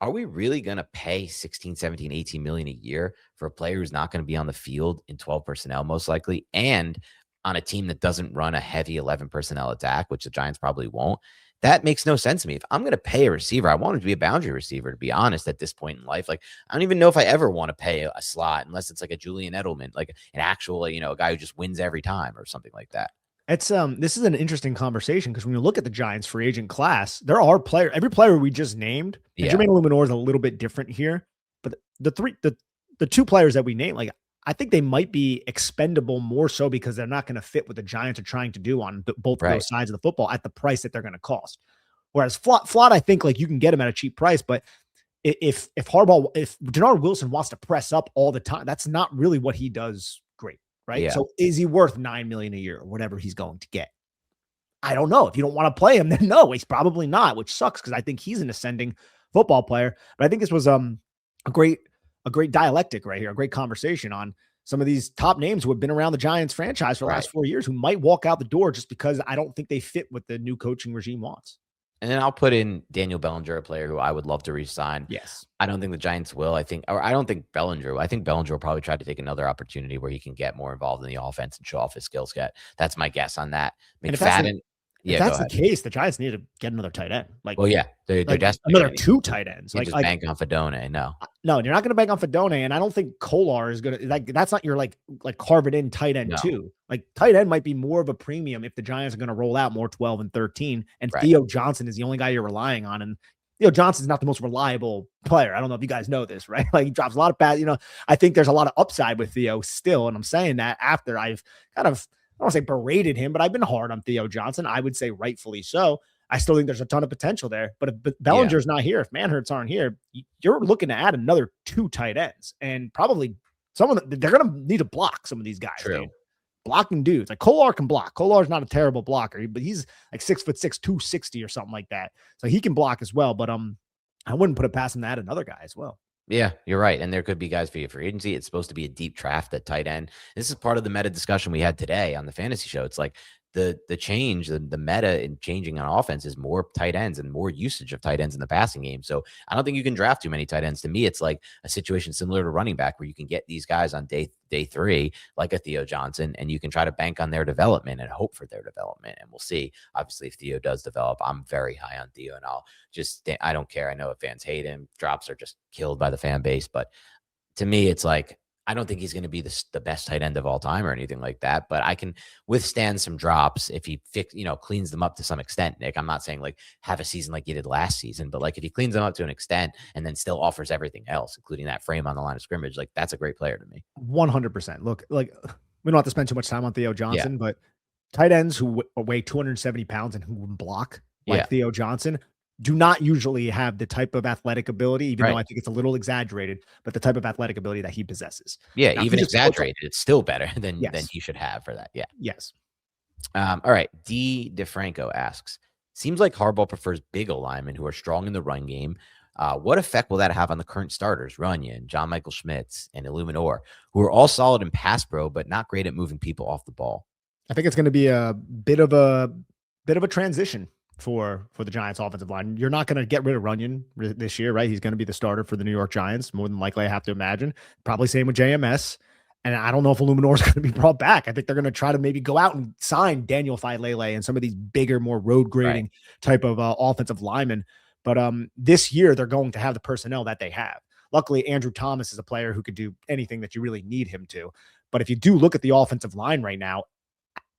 Are we really going to pay 16, 17, 18 million a year for a player who's not going to be on the field in 12 personnel, most likely, and on a team that doesn't run a heavy 11 personnel attack, which the Giants probably won't? That makes no sense to me. If I'm going to pay a receiver, I want him to be a boundary receiver, to be honest, at this point in life. Like, I don't even know if I ever want to pay a slot unless it's like a Julian Edelman, like an actual, a guy who just wins every time or something like that. It's this is an interesting conversation because when you look at the Giants free agent class, there are every player we just named, and Jermaine Illuminor is a little bit different here, but the two players that we named, like, I think they might be expendable more so because they're not going to fit what the Giants are trying to do on both of those sides of the football at the price that they're going to cost. Whereas Flott, I think like you can get him at a cheap price, but if Denard Wilson wants to press up all the time, that's not really what he does great. Right. Yeah. So is he worth $9 million a year or whatever he's going to get? I don't know. If you don't want to play him, then no, he's probably not, which sucks because I think he's an ascending football player. But I think this was a great dialectic right here, a great conversation on some of these top names who have been around the Giants franchise for the last 4 years who might walk out the door just because I don't think they fit what the new coaching regime wants. And then I'll put in Daniel Bellinger, a player who I would love to re-sign. Yes. I don't think the Giants will. I don't think Bellinger. I think Bellinger will probably try to take another opportunity where he can get more involved in the offense and show off his skill set. That's my guess on that. McFadden. If that's the case, the Giants need to get another tight end. They're desperate. Another two tight ends. You just bank on Fedone. No, you're not going to bank on Fedone, and I don't think Kolar is going to. That's not your like carve it in tight end too. Like tight end might be more of a premium if the Giants are going to roll out more 12 and 13, and Theo Johnson is the only guy you're relying on, and Theo Johnson's not the most reliable player. I don't know if you guys know this, right? Like he drops a lot of pass. I think there's a lot of upside with Theo still, and I'm saying that after I've kind of. I don't want to say berated him, but I've been hard on Theo Johnson. I would say rightfully so. I still think there's a ton of potential there. But if Bellinger's not here, if Manhurts aren't here, you're looking to add another two tight ends. And probably they're going to need to block some of these guys. True. Dude. Blocking dudes. Like Kolar can block. Kolar's not a terrible blocker, but he's like 6'6", 260 or something like that. So he can block as well. But I wouldn't put it past him to add another guy as well. Yeah, you're right. And there could be guys for you for agency. It's supposed to be a deep draft at tight end. This is part of the meta discussion we had today on the fantasy show. It's like the change, the meta in changing on offense is more tight ends and more usage of tight ends in the passing game. So I don't think you can draft too many tight ends. To me, it's like a situation similar to running back where you can get these guys on day 3, like a Theo Johnson, and you can try to bank on their development and hope for their development. And we'll see. Obviously, if Theo does develop, I'm very high on Theo, and I don't care. I know if fans hate him, drops are just killed by the fan base. But to me, it's like, I don't think he's going to be the best tight end of all time or anything like that, but I can withstand some drops if he cleans them up to some extent, Nick. I'm not saying like have a season like he did last season, but like if he cleans them up to an extent and then still offers everything else, including that frame on the line of scrimmage, like that's a great player to me. 100%. Look, like we don't have to spend too much time on Theo Johnson, but tight ends who weigh 270 pounds and who block like Theo Johnson do not usually have the type of athletic ability, even though I think it's a little exaggerated, but the type of athletic ability that he possesses. Yeah, now, even exaggerated, it's still better than he should have for that. Yeah. Yes. All right. D. DeFranco asks, seems like Harbaugh prefers big linemen who are strong in the run game. What effect will that have on the current starters, Runyon, John Michael Schmitz, and Illuminor, who are all solid in pass pro, but not great at moving people off the ball? I think it's going to be a bit of a transition for the Giants offensive line. You're not going to get rid of Runyon this year, right? He's going to be the starter for the New York Giants, more than likely, I have to imagine. Probably same with JMS. And I don't know if Illuminor is going to be brought back. I think they're going to try to maybe go out and sign Daniel Failele and some of these bigger, more road grading type of offensive linemen. But this year, they're going to have the personnel that they have. Luckily, Andrew Thomas is a player who could do anything that you really need him to. But if you do look at the offensive line right now,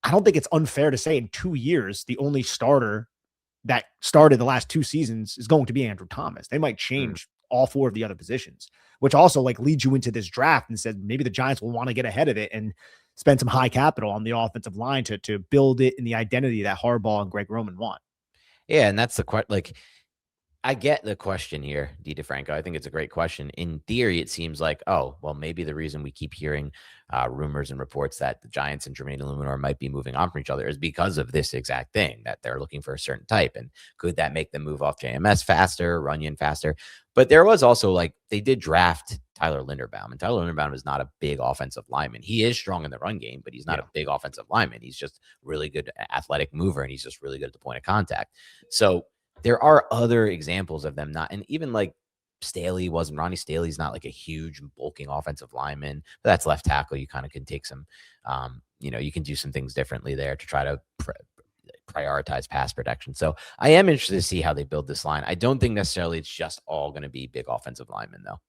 I don't think it's unfair to say in 2 years, the only starter that started the last 2 seasons is going to be Andrew Thomas. They might change all 4 of the other positions, which also like leads you into this draft and said maybe the Giants will want to get ahead of it and spend some high capital on the offensive line to build it in the identity that Harbaugh and Greg Roman want. Yeah, and that's the question. Like, I get the question here, D. DeFranco. I think it's a great question. In theory, it seems like, oh, well, maybe the reason we keep hearing rumors and reports that the Giants and Jermaine Illuminor might be moving on from each other is because of this exact thing, that they're looking for a certain type. And could that make them move off JMS faster, Runyon faster? But there was also, like, they did draft Tyler Linderbaum, and Tyler Linderbaum is not a big offensive lineman. He is strong in the run game, but he's not a big offensive lineman. He's just really good athletic mover, and he's just really good at the point of contact. So there are other examples of them not, and even like Ronnie Staley's not like a huge bulking offensive lineman, but that's left tackle. You kind of can take some, you can do some things differently there to try to prioritize pass protection. So I am interested to see how they build this line. I don't think necessarily it's just all going to be big offensive linemen though.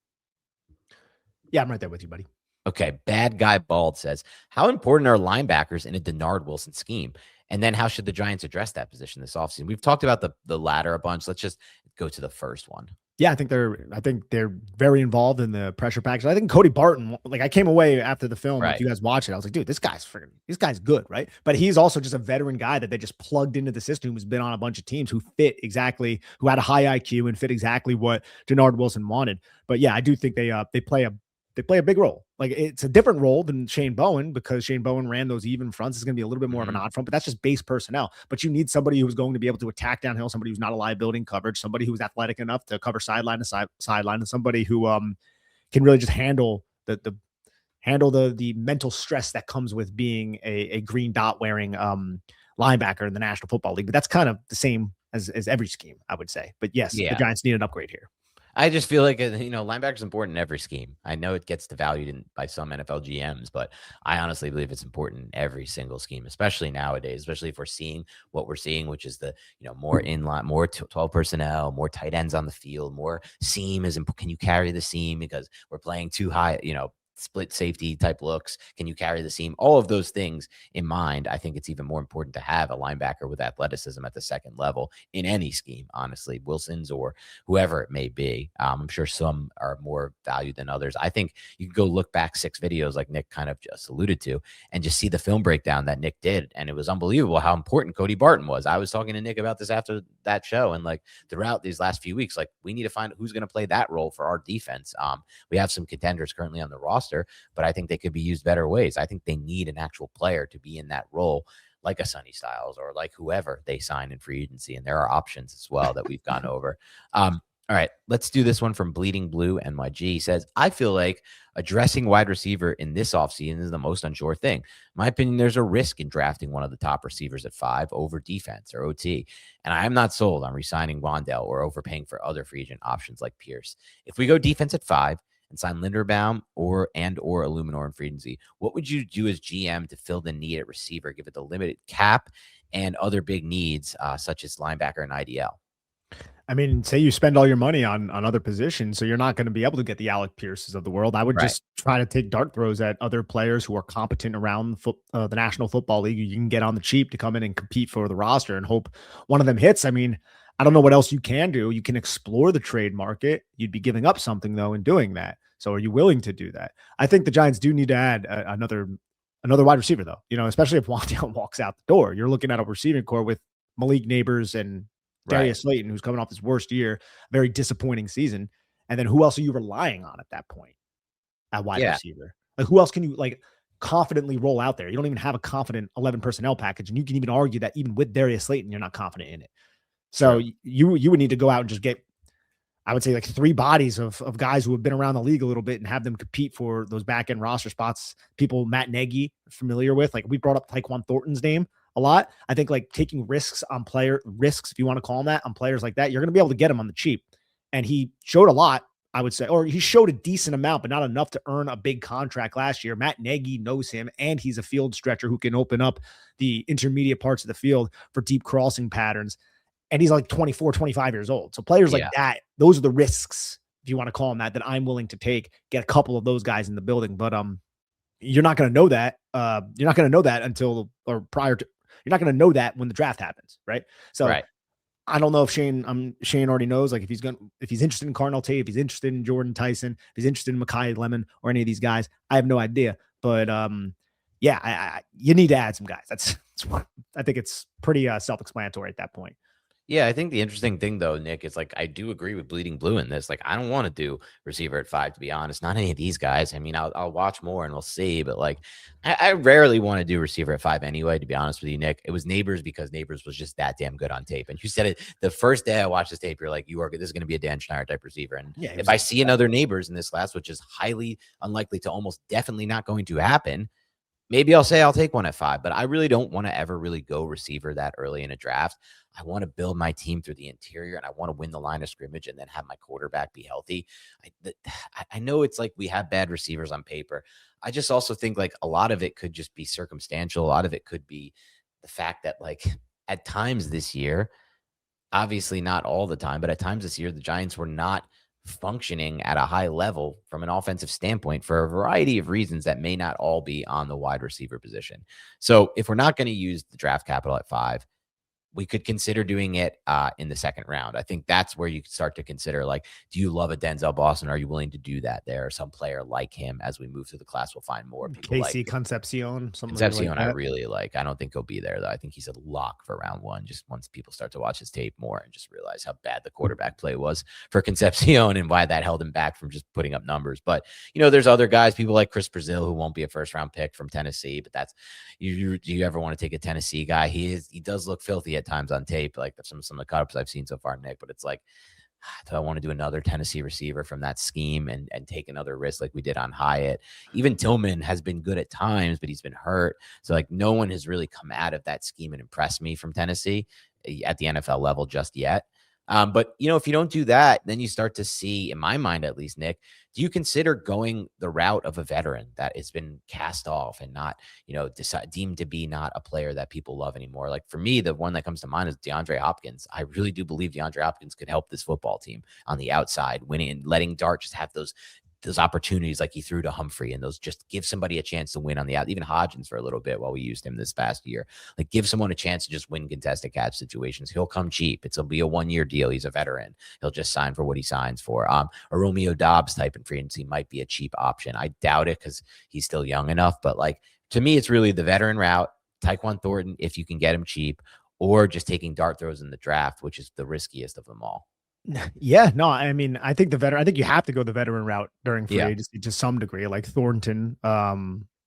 Yeah, I'm right there with you, buddy. Okay. Bad Guy Bald says, how important are linebackers in a Denard Wilson scheme? And then how should the Giants address that position this offseason? We've talked about the latter a bunch. Let's just go to the first one. Yeah, I think they're very involved in the pressure package. I think Cody Barton, like I came away after the film, Right. if you guys watch it, I was like, dude, this guy's good, right? But he's also just a veteran guy that they just plugged into the system, who's been on a bunch of teams who had a high IQ and fit exactly what Denard Wilson wanted. But yeah, I do think they play a big role. Like it's a different role than Shane Bowen, because Shane Bowen ran those even fronts. It's going to be a little bit more of an odd front, but that's just base personnel. But you need somebody who's going to be able to attack downhill, somebody who's not a liability in coverage, somebody who's athletic enough to cover sideline to sideline, and somebody who can really just handle the mental stress that comes with being a green dot wearing linebacker in the National Football League. But that's kind of the same as every scheme, I would say. But yes, the Giants need an upgrade here. I just feel like, linebacker's important in every scheme. I know it gets devalued by some NFL GMs, but I honestly believe it's important in every single scheme, especially nowadays, especially if we're seeing what we're seeing, which is the, more inline, more 12 personnel, more tight ends on the field, more seam can you carry the seam because we're playing too high, split safety type looks. Can you carry the seam? All of those things in mind, I think it's even more important to have a linebacker with athleticism at the second level in any scheme, honestly, Wilson's or whoever it may be. I'm sure some are more valued than others. I think you can go look back 6 videos like Nick kind of just alluded to and just see the film breakdown that Nick did. And it was unbelievable how important Cody Barton was. I was talking to Nick about this after that show. And like throughout these last few weeks, like we need to find who's going to play that role for our defense. We have some contenders currently on the roster, but I think they could be used better ways. I think they need an actual player to be in that role, like a Sonny Styles or like whoever they sign in free agency. And there are options as well that we've gone over. All right, let's do this one from Bleeding Blue NYG. He says, I feel like addressing wide receiver in this offseason is the most unsure thing. In my opinion, there's a risk in drafting one of the top receivers at 5 over defense or OT. And I am not sold on re-signing Wandell or overpaying for other free agent options like Pierce. If we go defense at 5, and sign Linderbaum or Illuminor in free agency, what would you do as GM to fill the need at receiver, give it the limited cap and other big needs such as linebacker and IDL? I mean, say you spend all your money on other positions, so you're not going to be able to get the Alec Pierces of the world. I would just try to take dart throws at other players who are competent around the National Football League. You can get on the cheap to come in and compete for the roster and hope one of them hits. I mean, I don't know what else you can do. You can explore the trade market. You'd be giving up something, though, in doing that. So are you willing to do that? I think the Giants do need to add another wide receiver, though, especially if Wandale walks out the door. You're looking at a receiving core with Malik Neighbors and Darius Slayton, who's coming off his worst year, very disappointing season. And then who else are you relying on at that point at wide receiver? Like, who else can you confidently roll out there? You don't even have a confident 11 personnel package. And you can even argue that even with Darius Slayton, you're not confident in it. So you would need to go out and just get, I would say, like 3 bodies of guys who have been around the league a little bit and have them compete for those back end roster spots. People Matt Nagy familiar with, like we brought up Tyquan Thornton's name a lot. I think like taking risks, if you want to call them that, on players like that, you're going to be able to get them on the cheap. And he showed a lot, I would say, or he showed a decent amount, but not enough to earn a big contract last year. Matt Nagy knows him, and he's a field stretcher who can open up the intermediate parts of the field for deep crossing patterns. And he's like 24, 25 years old. So players like that, those are the risks, if you want to call them that I'm willing to take, get a couple of those guys in the building. But you're not going to know that. You're not going to know that you're not going to know that when the draft happens. Right. So I don't know if Shane already knows, like if he's interested in Cardinal Tate, if he's interested in Jordan Tyson, if he's interested in Mekhi Lemon or any of these guys. I have no idea. But you need to add some guys. That's I think it's pretty self-explanatory at that point. Yeah, I think the interesting thing though, Nick, is like I do agree with Bleeding Blue in this. Like, I don't want to do receiver at 5, to be honest. Not any of these guys. I mean, I'll watch more and we'll see, but like I rarely want to do receiver at 5 anyway, to be honest with you, Nick. It was Neighbors because Neighbors was just that damn good on tape. And you said it the first day I watched this tape, you're like, this is gonna be a Dan Schneider type receiver. And Yeah, if I see another Neighbors in this class, which is highly unlikely to almost definitely not going to happen, maybe I'll say I'll take one at 5, but I really don't want to ever really go receiver that early in a draft. I want to build my team through the interior, and I want to win the line of scrimmage and then have my quarterback be healthy. I know it's like we have bad receivers on paper. I just also think like a lot of it could just be circumstantial. A lot of it could be the fact that like at times this year, obviously not all the time, but at times this year, the Giants were not functioning at a high level from an offensive standpoint for a variety of reasons that may not all be on the wide receiver position. So if we're not going to use the draft capital at 5, we could consider doing it in the second round. I think that's where you start to consider, like, do you love a Denzel Boston? Are you willing to do that there? Or some player like him as we move through the class, we'll find more people like Casey Concepcion, something Concepcion. like I that. really like. I don't think he'll be there, though. I think he's a lock for round 1, just once people start to watch his tape more and just realize how bad the quarterback play was for Concepcion and why that held him back from just putting up numbers. But, there's other guys, people like Chris Brazil, who won't be a first-round pick from Tennessee, but that's do you ever want to take a Tennessee guy? He does look filthy at times on tape, like some of the cut-ups I've seen so far, Nick, but it's like, do I want to do another Tennessee receiver from that scheme and take another risk like we did on Hyatt? Even Tillman has been good at times, but he's been hurt. So like no one has really come out of that scheme and impressed me from Tennessee at the NFL level just yet. But if you don't do that, then you start to see, in my mind at least, Nick, do you consider going the route of a veteran that has been cast off and not, deemed to be not a player that people love anymore? Like for me, the one that comes to mind is DeAndre Hopkins. I really do believe DeAndre Hopkins could help this football team on the outside, winning and letting Dart just have those opportunities like he threw to Humphrey, and those just give somebody a chance to win on the out. Even Hodgins for a little bit while we used him this past year. Like give someone a chance to just win contested catch situations. He'll come cheap. It'll be a 1-year deal. He's a veteran. He'll just sign for what he signs for. A Romeo Dobbs type in free agency might be a cheap option. I doubt it because he's still young enough. But like to me, it's really the veteran route. Tyquan Thornton, if you can get him cheap, or just taking dart throws in the draft, which is the riskiest of them all. Yeah, no, I mean, I think you have to go the veteran route during free agency to some degree, like Thornton.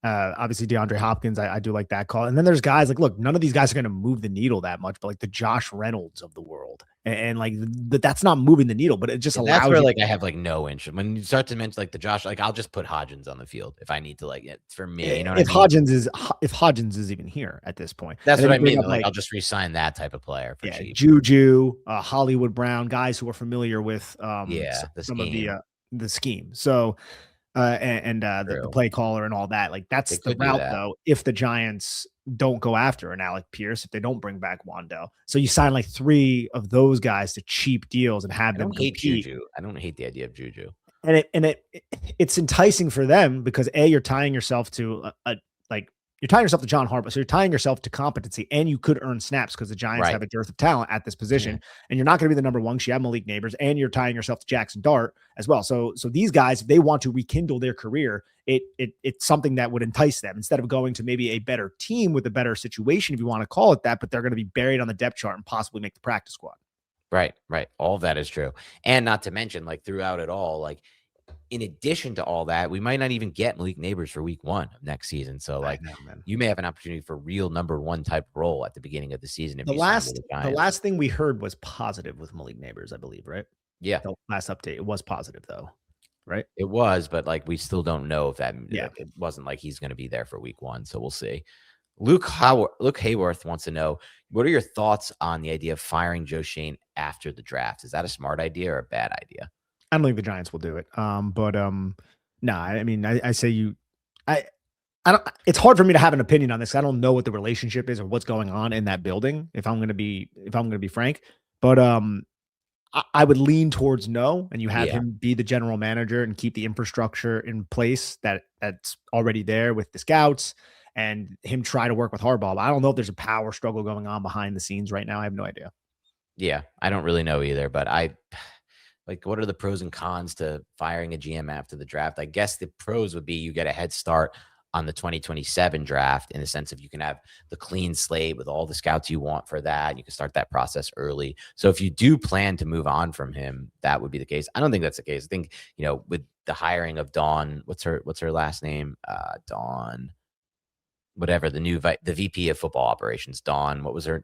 Obviously DeAndre Hopkins, I do like that call. And then there's guys like, look, none of these guys are going to move the needle that much, but like the Josh Reynolds of the world, and like that's not moving the needle, but it just allows. That's where like I have like no interest when you start to mention like the Josh. Like I'll just put Hodgins on the field if I need to. Like for me, you know, if Hodgins is even here at this point, that's what I mean. Like I'll just re-sign that type of player for cheap. Juju, Hollywood Brown, guys who are familiar with some of the scheme. So. The play caller and all that. Like that's the route though. If the Giants don't go after an Alec Pierce, if they don't bring back Wando, so you sign like 3 of those guys to cheap deals and have them compete. Juju. I don't hate the idea of Juju, and it's enticing for them because you're tying yourself to you're tying yourself to John Harbaugh. So you're tying yourself to competency, and you could earn snaps because the Giants have a dearth of talent at this position. And you're not going to be the number 1 because you have Malik Neighbors, and you're tying yourself to Jackson Dart as well. So these guys, if they want to rekindle their career, it's something that would entice them instead of going to maybe a better team with a better situation, if you want to call it that, but they're going to be buried on the depth chart and possibly make the practice squad. Right. All of that is true. And not to mention, like throughout it all, like in addition to all that, we might not even get Malik Neighbors for week 1 of next season. So like you may have an opportunity for real number 1 type role at the beginning of the season. If the last thing we heard was positive with Malik Neighbors, I believe, right? Yeah. The last update, it was positive though, right? It was, but like we still don't know if that it wasn't like he's going to be there for week 1. So we'll see. Luke Hayworth wants to know, what are your thoughts on the idea of firing Joe Schoen after the draft? Is that a smart idea or a bad idea? I don't think the Giants will do it. No, I mean, I say I don't. It's hard for me to have an opinion on this. I don't know what the relationship is or what's going on in that building. If I'm going to be frank, but I would lean towards no, and you have him be the general manager and keep the infrastructure in place that's already there with the scouts, and him try to work with Harbaugh. But I don't know if there's a power struggle going on behind the scenes right now. I have no idea. Yeah, I don't really know either, but like, what are the pros and cons to firing a GM after the draft? I guess the pros would be you get a head start on the 2027 draft in the sense of you can have the clean slate with all the scouts you want for that. And you can start that process early. So if you do plan to move on from him, that would be the case. I don't think that's the case. I think, with the hiring of Dawn, what's her last name? Dawn, whatever, the VP of football operations, Dawn, what was her?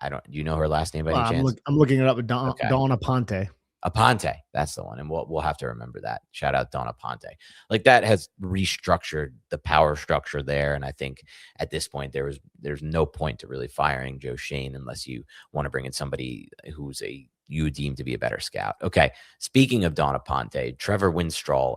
Do you know her last name by any chance? I'm looking it up with Dawn Okay. Aponte. Aponte, that's the one, and we'll have to remember that. Shout out Don Aponte. Like, that has restructured the power structure there, and I think at this point there's no point to really firing Joe Schoen unless you want to bring in somebody who's you deem to be a better scout. Okay, speaking of Don Aponte, Trevor Winstraw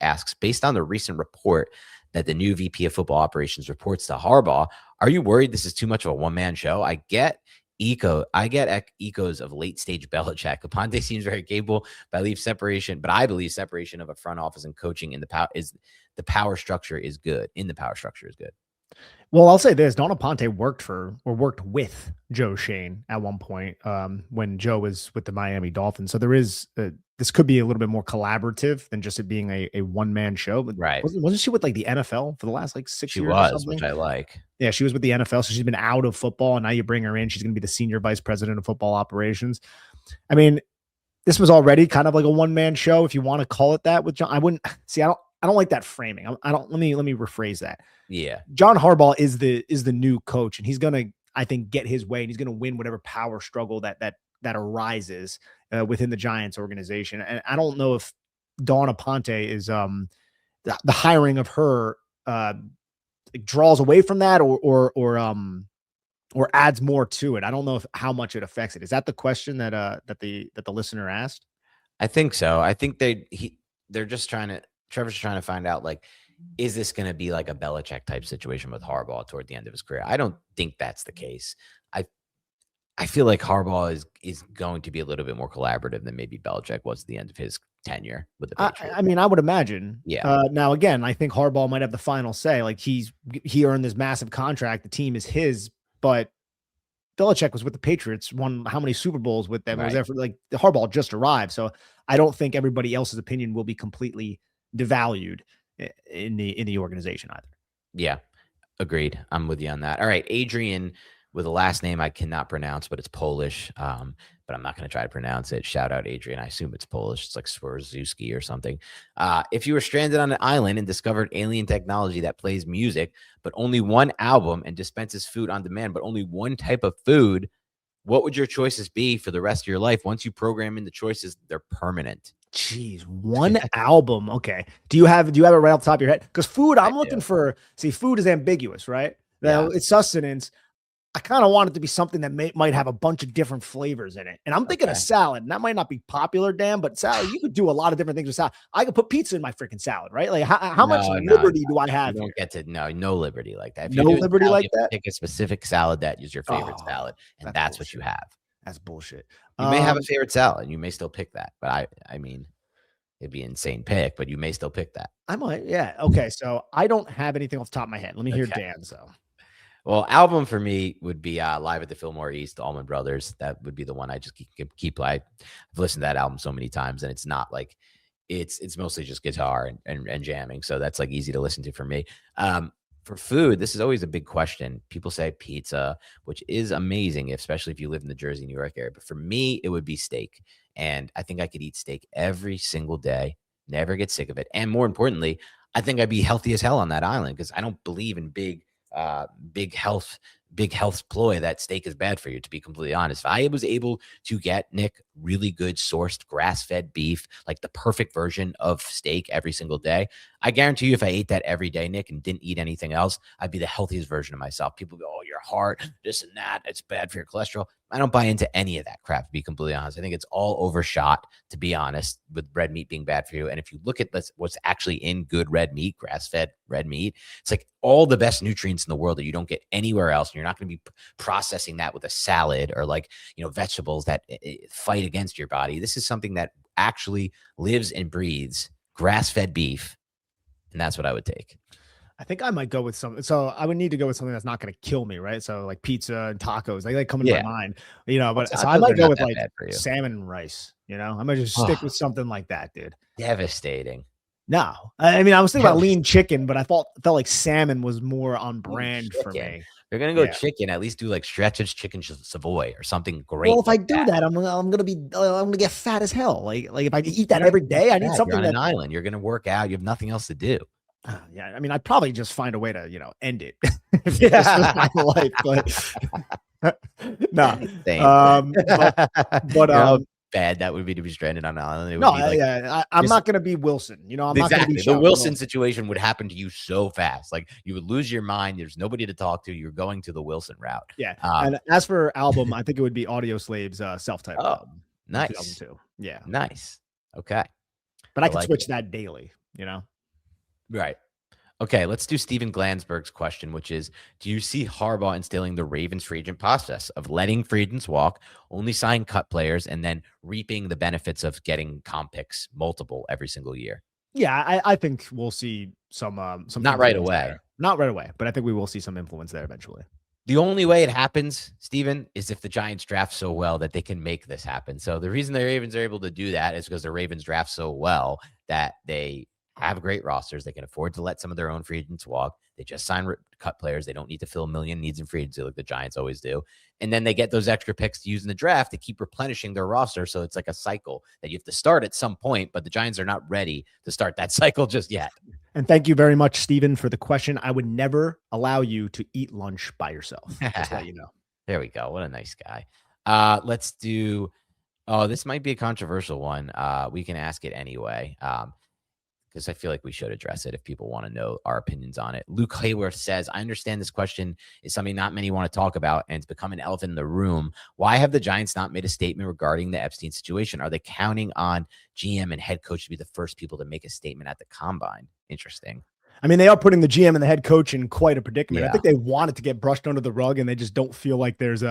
asks, based on the recent report that the new VP of football operations reports to Harbaugh, are you worried this is too much of a one-man show? I get echoes of late-stage Belichick. Aponte seems very capable, but I believe separation of a front office and coaching in the power structure is good. Well, I'll say this: Don Aponte worked with Joe Schoen at one point when Joe was with the Miami Dolphins. So there is this could be a little bit more collaborative than just it being a one-man show. But Right? Wasn't she with like the NFL for the last like 6 She years? was, or something? which I like. Yeah, she was with the NFL, so she's been out of football, and now you bring her in. She's going to be the senior vice president of football operations. I mean, this was already kind of like a one-man show, if you want to call it that. With John, I wouldn't see. I don't like that framing. I don't. Let me rephrase that. Yeah, John Harbaugh is the new coach, and he's gonna, I think, get his way, and he's gonna win whatever power struggle that arises within the Giants organization. And I don't know if Dawn Aponte is the hiring of her draws away from that or adds more to it. I don't know how much it affects it. Is that the question that the listener asked? I think so. I think Trevor's trying to find out, like, is this going to be like a Belichick type situation with Harbaugh toward the end of his career? I don't think that's the case. I feel like Harbaugh is going to be a little bit more collaborative than maybe Belichick was at the end of his tenure with the Patriots. I mean, I would imagine. Yeah. Now, again, I think Harbaugh might have the final say. Like, he earned this massive contract. The team is his, but Belichick was with the Patriots, won how many Super Bowls with them? Right. It was like the Harbaugh just arrived. So I don't think everybody else's opinion will be completely devalued in the organization either. Yeah, agreed. I'm with you on that. All right, Adrian, with a last name I cannot pronounce, but it's Polish. But I'm not going to try to pronounce it. Shout out Adrian. I assume it's Polish. It's like Swarzewski or something. If you were stranded on an island and discovered alien technology that plays music, but only one album, and dispenses food on demand, but only one type of food, what would your choices be for the rest of your life? Once you program in the choices, they're permanent. Jeez, one album. Okay. Do you have it right off the top of your head? Because food, I'm looking for. See, food is ambiguous, right? Now, it's sustenance. I kind of want it to be something that might have a bunch of different flavors in it. And I'm thinking of salad, and that might not be popular, Dan, but salad, you could do a lot of different things with salad. I could put pizza in my freaking salad, right? Like, how much liberty do I have? You don't get to no liberty like that. If no liberty like that. Pick a specific salad that is your favorite salad, and that's what you have. That's bullshit. You may have a favorite salad, and you may still pick that, but I mean, it'd be an insane pick, but you may still pick that. I might, yeah. Okay, so I don't have anything off the top of my head. Let me hear Dan. So, well, album for me would be Live at the Fillmore East, Allman Brothers. That would be the one I just keep. I've listened to that album so many times, and it's not like it's mostly just guitar and jamming, so that's like easy to listen to for me. For food, this is always a big question. People say pizza, which is amazing, especially if you live in the Jersey, New York area. But for me, it would be steak. And I think I could eat steak every single day, never get sick of it. And more importantly, I think I'd be healthy as hell on that island, because I don't believe in big health ploy that steak is bad for you, to be completely honest. If I was able to get, Nick, really good sourced grass-fed beef, like the perfect version of steak every single day, I guarantee you if I ate that every day, Nick, and didn't eat anything else, I'd be the healthiest version of myself. People go, oh, your heart, this and that, it's bad for your cholesterol. I don't buy into any of that crap, to be completely honest. I think it's all overshot, to be honest, with red meat being bad for you. And if you look at what's actually in good red meat, grass-fed red meat, it's like all the best nutrients in the world that you don't get anywhere else. And you're not going to be processing that with a salad or vegetables that fight against your body. This is something that actually lives and breathes grass-fed beef. And that's what I would take. I think I might go with something. So I would need to go with something that's not going to kill me, right? So like pizza and tacos, they come into my mind, but so I might go with like salmon and rice, I might just stick with something like that, dude. Devastating. No, I mean, I was thinking about Really? lean chicken, but I felt like salmon was more on Lean brand for chicken. me. If you're gonna go Yeah. chicken, at least do like Stretch's Chicken Savoy or something Well, great if I like do that. that, I'm gonna get fat as hell. Like if I eat You're that not every gonna get day, I need fat. You're something on an that. island. You're gonna work out. You have nothing else to do. Yeah, I mean, I'd probably just find a way to end it if this was Yeah. my life. But no, Same thing. but You know how bad that would be to be stranded on an island? It no, would be like I'm just not gonna be Wilson. I'm not gonna be exactly. The shouting Wilson Wilson. situation would happen to you so fast. Like you would lose your mind. There's nobody to talk to. You're going to the Wilson route. Yeah, and as for album, I think it would be Audio Slave's self-titled Oh, album from nice. 2002. Yeah, Nice. Okay. but I I could like switch it. that daily. Right. Okay, let's do Steven Glansberg's question, which is, do you see Harbaugh instilling the Ravens free agent process of letting free agents walk, only sign cut players, and then reaping the benefits of getting comp picks multiple every single year? Yeah, I think we'll see some Not right influence away. there. Not right away, but I think we will see some influence there eventually. The only way it happens, Steven, is if the Giants draft so well that they can make this happen. So the reason the Ravens are able to do that is because the Ravens draft so well that they have great rosters. They can afford to let some of their own free agents walk. They just sign cut players. They don't need to fill a million needs in free agency like the Giants always do. And then they get those extra picks to use in the draft to keep replenishing their roster. So it's like a cycle that you have to start at some point, but the Giants are not ready to start that cycle just yet. And thank you very much, Steven, for the question. I would never allow you to eat lunch by yourself. Just let you know. There we go. What a nice guy. Let's do. Oh, this might be a controversial one. We can ask it anyway. Because I feel like we should address it if people want to know our opinions on it. Luke Hayworth says, I understand this question is something not many want to talk about, and it's become an elephant in the room. Why have the Giants not made a statement regarding the Epstein situation? Are they counting on GM and head coach to be the first people to make a statement at the combine? Interesting. I mean, they are putting the GM and the head coach in quite a predicament. Yeah. I think they want it to get brushed under the rug, and they just don't feel like there's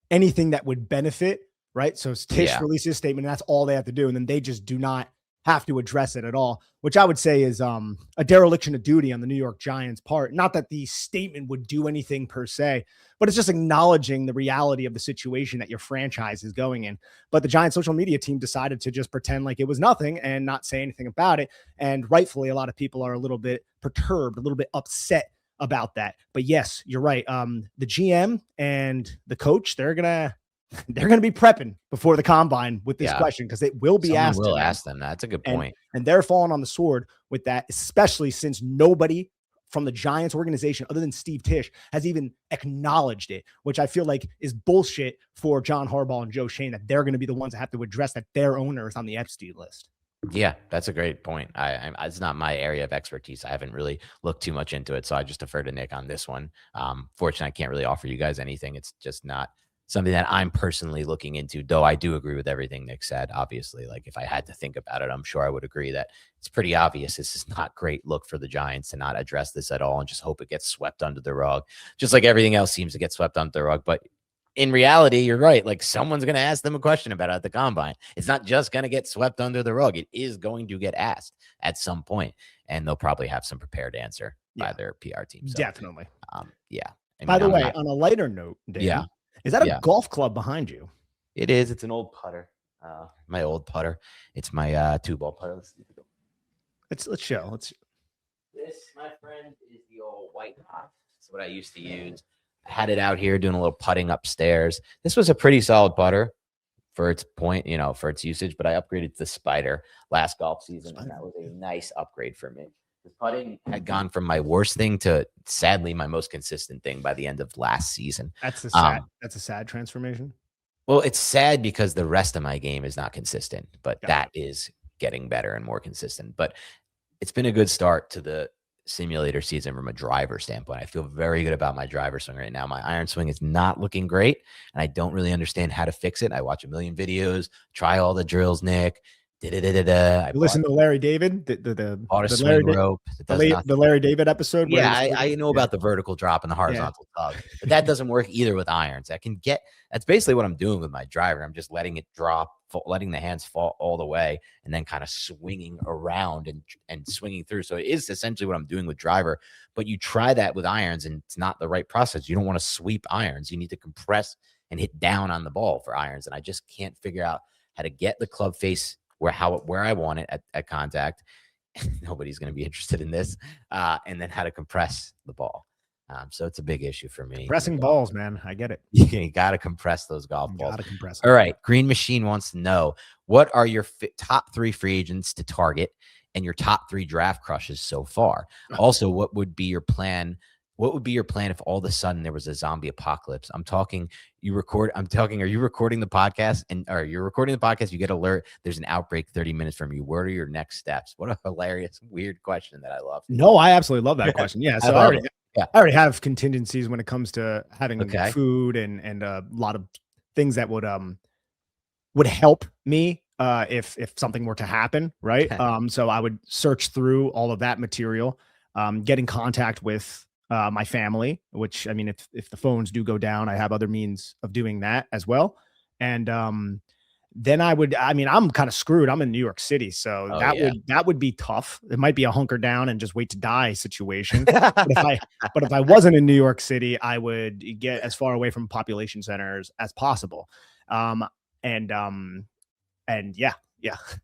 anything that would benefit, right? So Tish releases a statement, and that's all they have to do, and then they just do not have to address it at all, which I would say is a dereliction of duty on the New York Giants' part. Not that the statement would do anything per se, but it's just acknowledging the reality of the situation that your franchise is going in. But the Giants social media team decided to just pretend like it was nothing and not say anything about it. And rightfully, a lot of people are a little bit perturbed, a little bit upset about that. But yes, you're right. The GM and the coach, they're gonna be prepping before the combine with this question, because it will be asked. Will ask them. That's a good point. And they're falling on the sword with that, especially since nobody from the Giants organization, other than Steve Tisch, has even acknowledged it, which I feel like is bullshit for John Harbaugh and Joe Schoen, that they're going to be the ones that have to address that their owner is on the Epstein list. Yeah, that's a great point. It's not my area of expertise. I haven't really looked too much into it, so I just defer to Nick on this one. Fortunately, I can't really offer you guys anything. It's just not something that I'm personally looking into, though I do agree with everything Nick said. Obviously, like if I had to think about it, I'm sure I would agree that it's pretty obvious this is not great look for the Giants to not address this at all and just hope it gets swept under the rug, just like everything else seems to get swept under the rug. But in reality, you're right. Like someone's going to ask them a question about it at the combine. It's not just going to get swept under the rug. It is going to get asked at some point, and they'll probably have some prepared answer by their PR team. So, definitely. Yeah. I mean, by the way, on a lighter note, Dan, is that a golf club behind you? It is. It's an old putter. My old putter. It's my 2-ball putter. Let's show. This, my friend, is the old white hot. That's what I used to use. I had it out here doing a little putting upstairs. This was a pretty solid putter for its point, for its usage, but I upgraded to the Spider last golf season, and that was a nice upgrade for me. The putting had gone from my worst thing to, sadly, my most consistent thing by the end of last season. That's a sad transformation. Well, it's sad because the rest of my game is not consistent, but that is getting better and more consistent. But it's been a good start to the simulator season from a driver standpoint. I feel very good about my driver swing right now. My iron swing is not looking great, and I don't really understand how to fix it. I watch a million videos, try all the drills, Nick. I listen to Larry David, the swing rope. The Larry David episode. Yeah, I know about the vertical drop and the horizontal tug, but that doesn't work either with irons. That's basically what I'm doing with my driver. I'm just letting it drop, letting the hands fall all the way, and then kind of swinging around and swinging through. So it is essentially what I'm doing with driver. But you try that with irons, and it's not the right process. You don't want to sweep irons. You need to compress and hit down on the ball for irons, and I just can't figure out how to get the club face where I want it at contact, Nobody's going to be interested in this. And then how to compress the ball. So it's a big issue for me. Compressing balls, man. I get it. You got to compress those golf balls. Got to compress. All right. Green Machine wants to know, what are your top 3 free agents to target and your top 3 draft crushes so far? Also, what would be your plan? What would be your plan if all of a sudden there was a zombie apocalypse? Are you recording the podcast you're recording the podcast? You get alert. There's an outbreak 30 minutes from you. What are your next steps? What a hilarious, weird question that I love. No, I absolutely love that question. Yeah. So I already have contingencies when it comes to having food and a lot of things that would help me if something were to happen, right? So I would search through all of that material, get in contact with my family, which, I mean, if the phones do go down, I have other means of doing that as well. And then I'm kind of screwed. I'm in New York City, so that would be tough. It might be a hunker down and just wait to die situation. but if I wasn't in New York City, I would get as far away from population centers as possible. And yeah.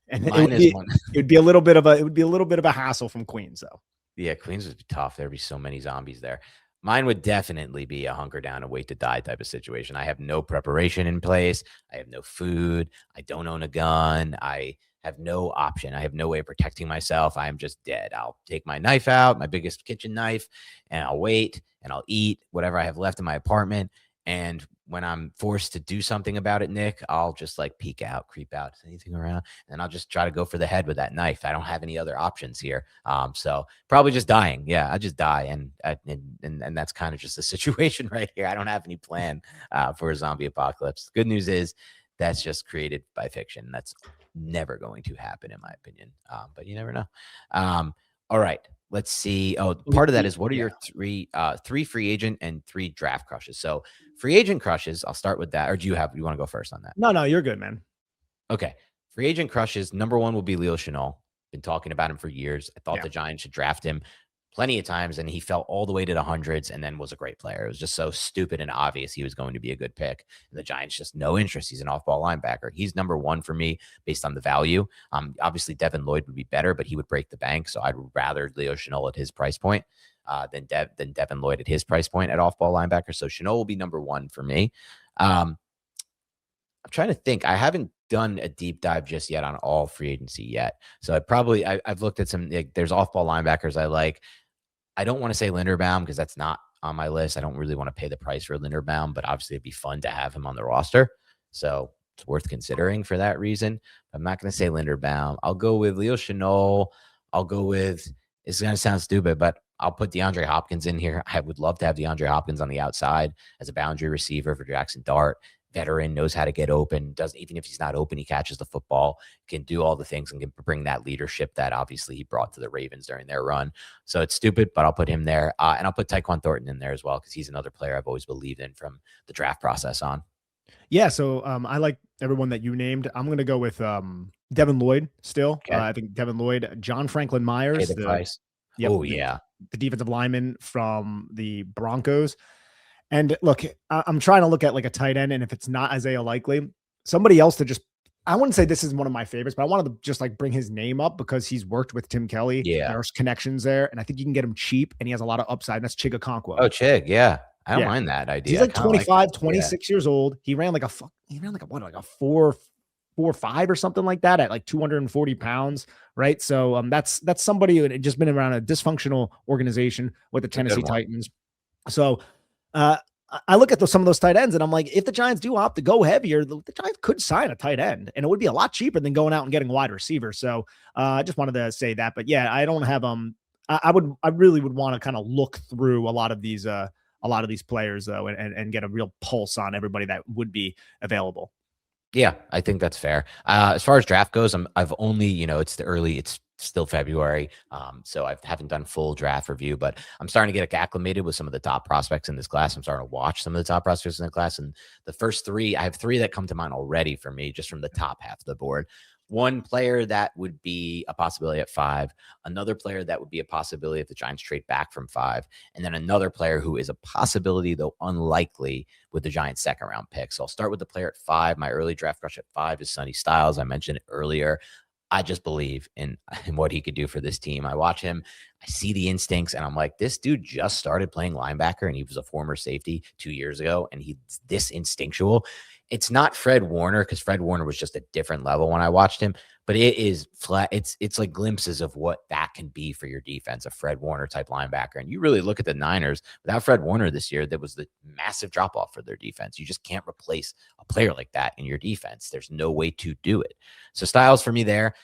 And it would be a little bit of a hassle from Queens, though. Yeah, Queens would be tough. There'd be so many zombies there. Mine would definitely be a hunker down and wait to die type of situation. I have no preparation in place. I have no food. I don't own a gun. I have no option. I have no way of protecting myself. I am just dead. I'll take my knife out, my biggest kitchen knife, and I'll wait and I'll eat whatever I have left in my apartment. And when I'm forced to do something about it, Nick, I'll just like peek out, creep out, anything around, and I'll just try to go for the head with that knife. I don't have any other options here. So probably just dying. Yeah, I just die. And that's kind of just the situation right here. I don't have any plan for a zombie apocalypse. Good news is that's just created by fiction. That's never going to happen, in my opinion. But you never know. All right. Let's see. Oh, part of that is, what are your three free agent and 3 draft crushes? So free agent crushes, I'll start with that. Or do you want to go first on that? No, you're good, man. Okay. Free agent crushes. Number 1 will be Leo Chenal. Been talking about him for years. I thought the Giants should draft him plenty of times, and he fell all the way to the hundreds and then was a great player. It was just so stupid and obvious he was going to be a good pick. And the Giants just no interest. He's an off-ball linebacker. He's number 1 for me based on the value. Obviously, Devin Lloyd would be better, but he would break the bank. So I'd rather Leo Chenal at his price point than Devin Lloyd at his price point at off-ball linebacker. So Chenal will be number 1 for me. I'm trying to think. I haven't done a deep dive just yet on all free agency yet. So I've looked at some, there's off-ball linebackers I like. I don't want to say Linderbaum because that's not on my list. I don't really want to pay the price for Linderbaum, but obviously it'd be fun to have him on the roster. So it's worth considering for that reason. I'm not going to say Linderbaum. I'll go with Leo Chenal. It's going to sound stupid, but I'll put DeAndre Hopkins in here. I would love to have DeAndre Hopkins on the outside as a boundary receiver for Jackson Dart. Veteran, knows how to get open, even if he's not open, he catches the football, can do all the things and can bring that leadership that obviously he brought to the Ravens during their run. So it's stupid, but I'll put him there. And I'll put Tyquan Thornton in there as well, because he's another player I've always believed in from the draft process on. Yeah, so I like everyone that you named. I'm going to go with Devin Lloyd still. Okay. I think Devin Lloyd, John Franklin Myers. The defensive lineman from the Broncos. And look, I'm trying to look at like a tight end, and if it's not Isaiah Likely, somebody else to just, I wouldn't say this is one of my favorites, but I wanted to just like bring his name up because he's worked with Tim Kelly. Yeah. There's connections there, and I think you can get him cheap, and he has a lot of upside, and that's Chig Okonkwo. Oh, Chig, yeah. I don't mind that idea. He's like 25, 26 years old. He ran like a 4.5 or something like that at like 240 pounds, right? So that's somebody who had just been around a dysfunctional organization with the Tennessee Titans. So I look at some of those tight ends, and I'm like, if the Giants do opt to go heavier, the Giants could sign a tight end, and it would be a lot cheaper than going out and getting a wide receiver. So I just wanted to say that. But yeah, I don't have I really would want to kind of look through a lot of these players though, and get a real pulse on everybody that would be available. Yeah, I think that's fair. As far as draft goes, I've only, it's still February. So I haven't done full draft review, but I'm starting to get acclimated with some of the top prospects in this class. I'm starting to watch some of the top prospects in the class. And the first 3, I have 3 that come to mind already for me, just from the top half of the board. One player that would be a possibility at 5, another player that would be a possibility if the Giants trade back from 5, and then another player who is a possibility, though unlikely, with the Giants' second-round pick. So I'll start with the player at 5. My early draft crush at 5 is Sonny Styles. I mentioned it earlier. I just believe in what he could do for this team. I watch him, I see the instincts, and I'm like, this dude just started playing linebacker, and he was a former safety 2 years ago, and he's this instinctual. It's not Fred Warner, because Fred Warner was just a different level when I watched him, but it is flat. It's like glimpses of what that can be for your defense, a Fred Warner type linebacker. And you really look at the Niners without Fred Warner this year, there was the massive drop off for their defense. You just can't replace a player like that in your defense. There's no way to do it. So Styles for me there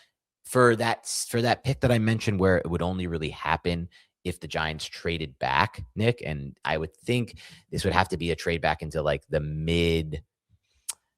for that pick that I mentioned, where it would only really happen if the Giants traded back, Nick. And I would think this would have to be a trade back into like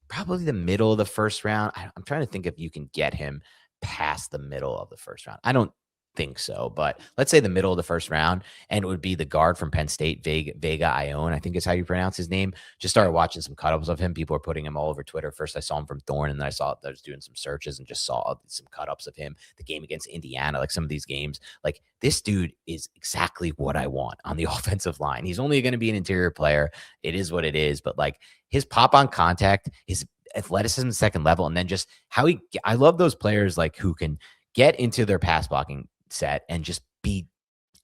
probably the middle of the first round. I'm trying to think if you can get him past the middle of the first round. I don't think so, but let's say the middle of the first round, and it would be the guard from Penn State, Vega Ione, I think is how you pronounce his name. Just started watching some cut-ups of him. People are putting him all over Twitter. First, I saw him from Thorne, and then I was doing some searches and just saw some cut-ups of him. The game against Indiana, like some of these games, like this dude is exactly what I want on the offensive line. He's only going to be an interior player. It is what it is, but like his pop on contact, his athleticism second level, and then just I love those players like who can get into their pass blocking set and just be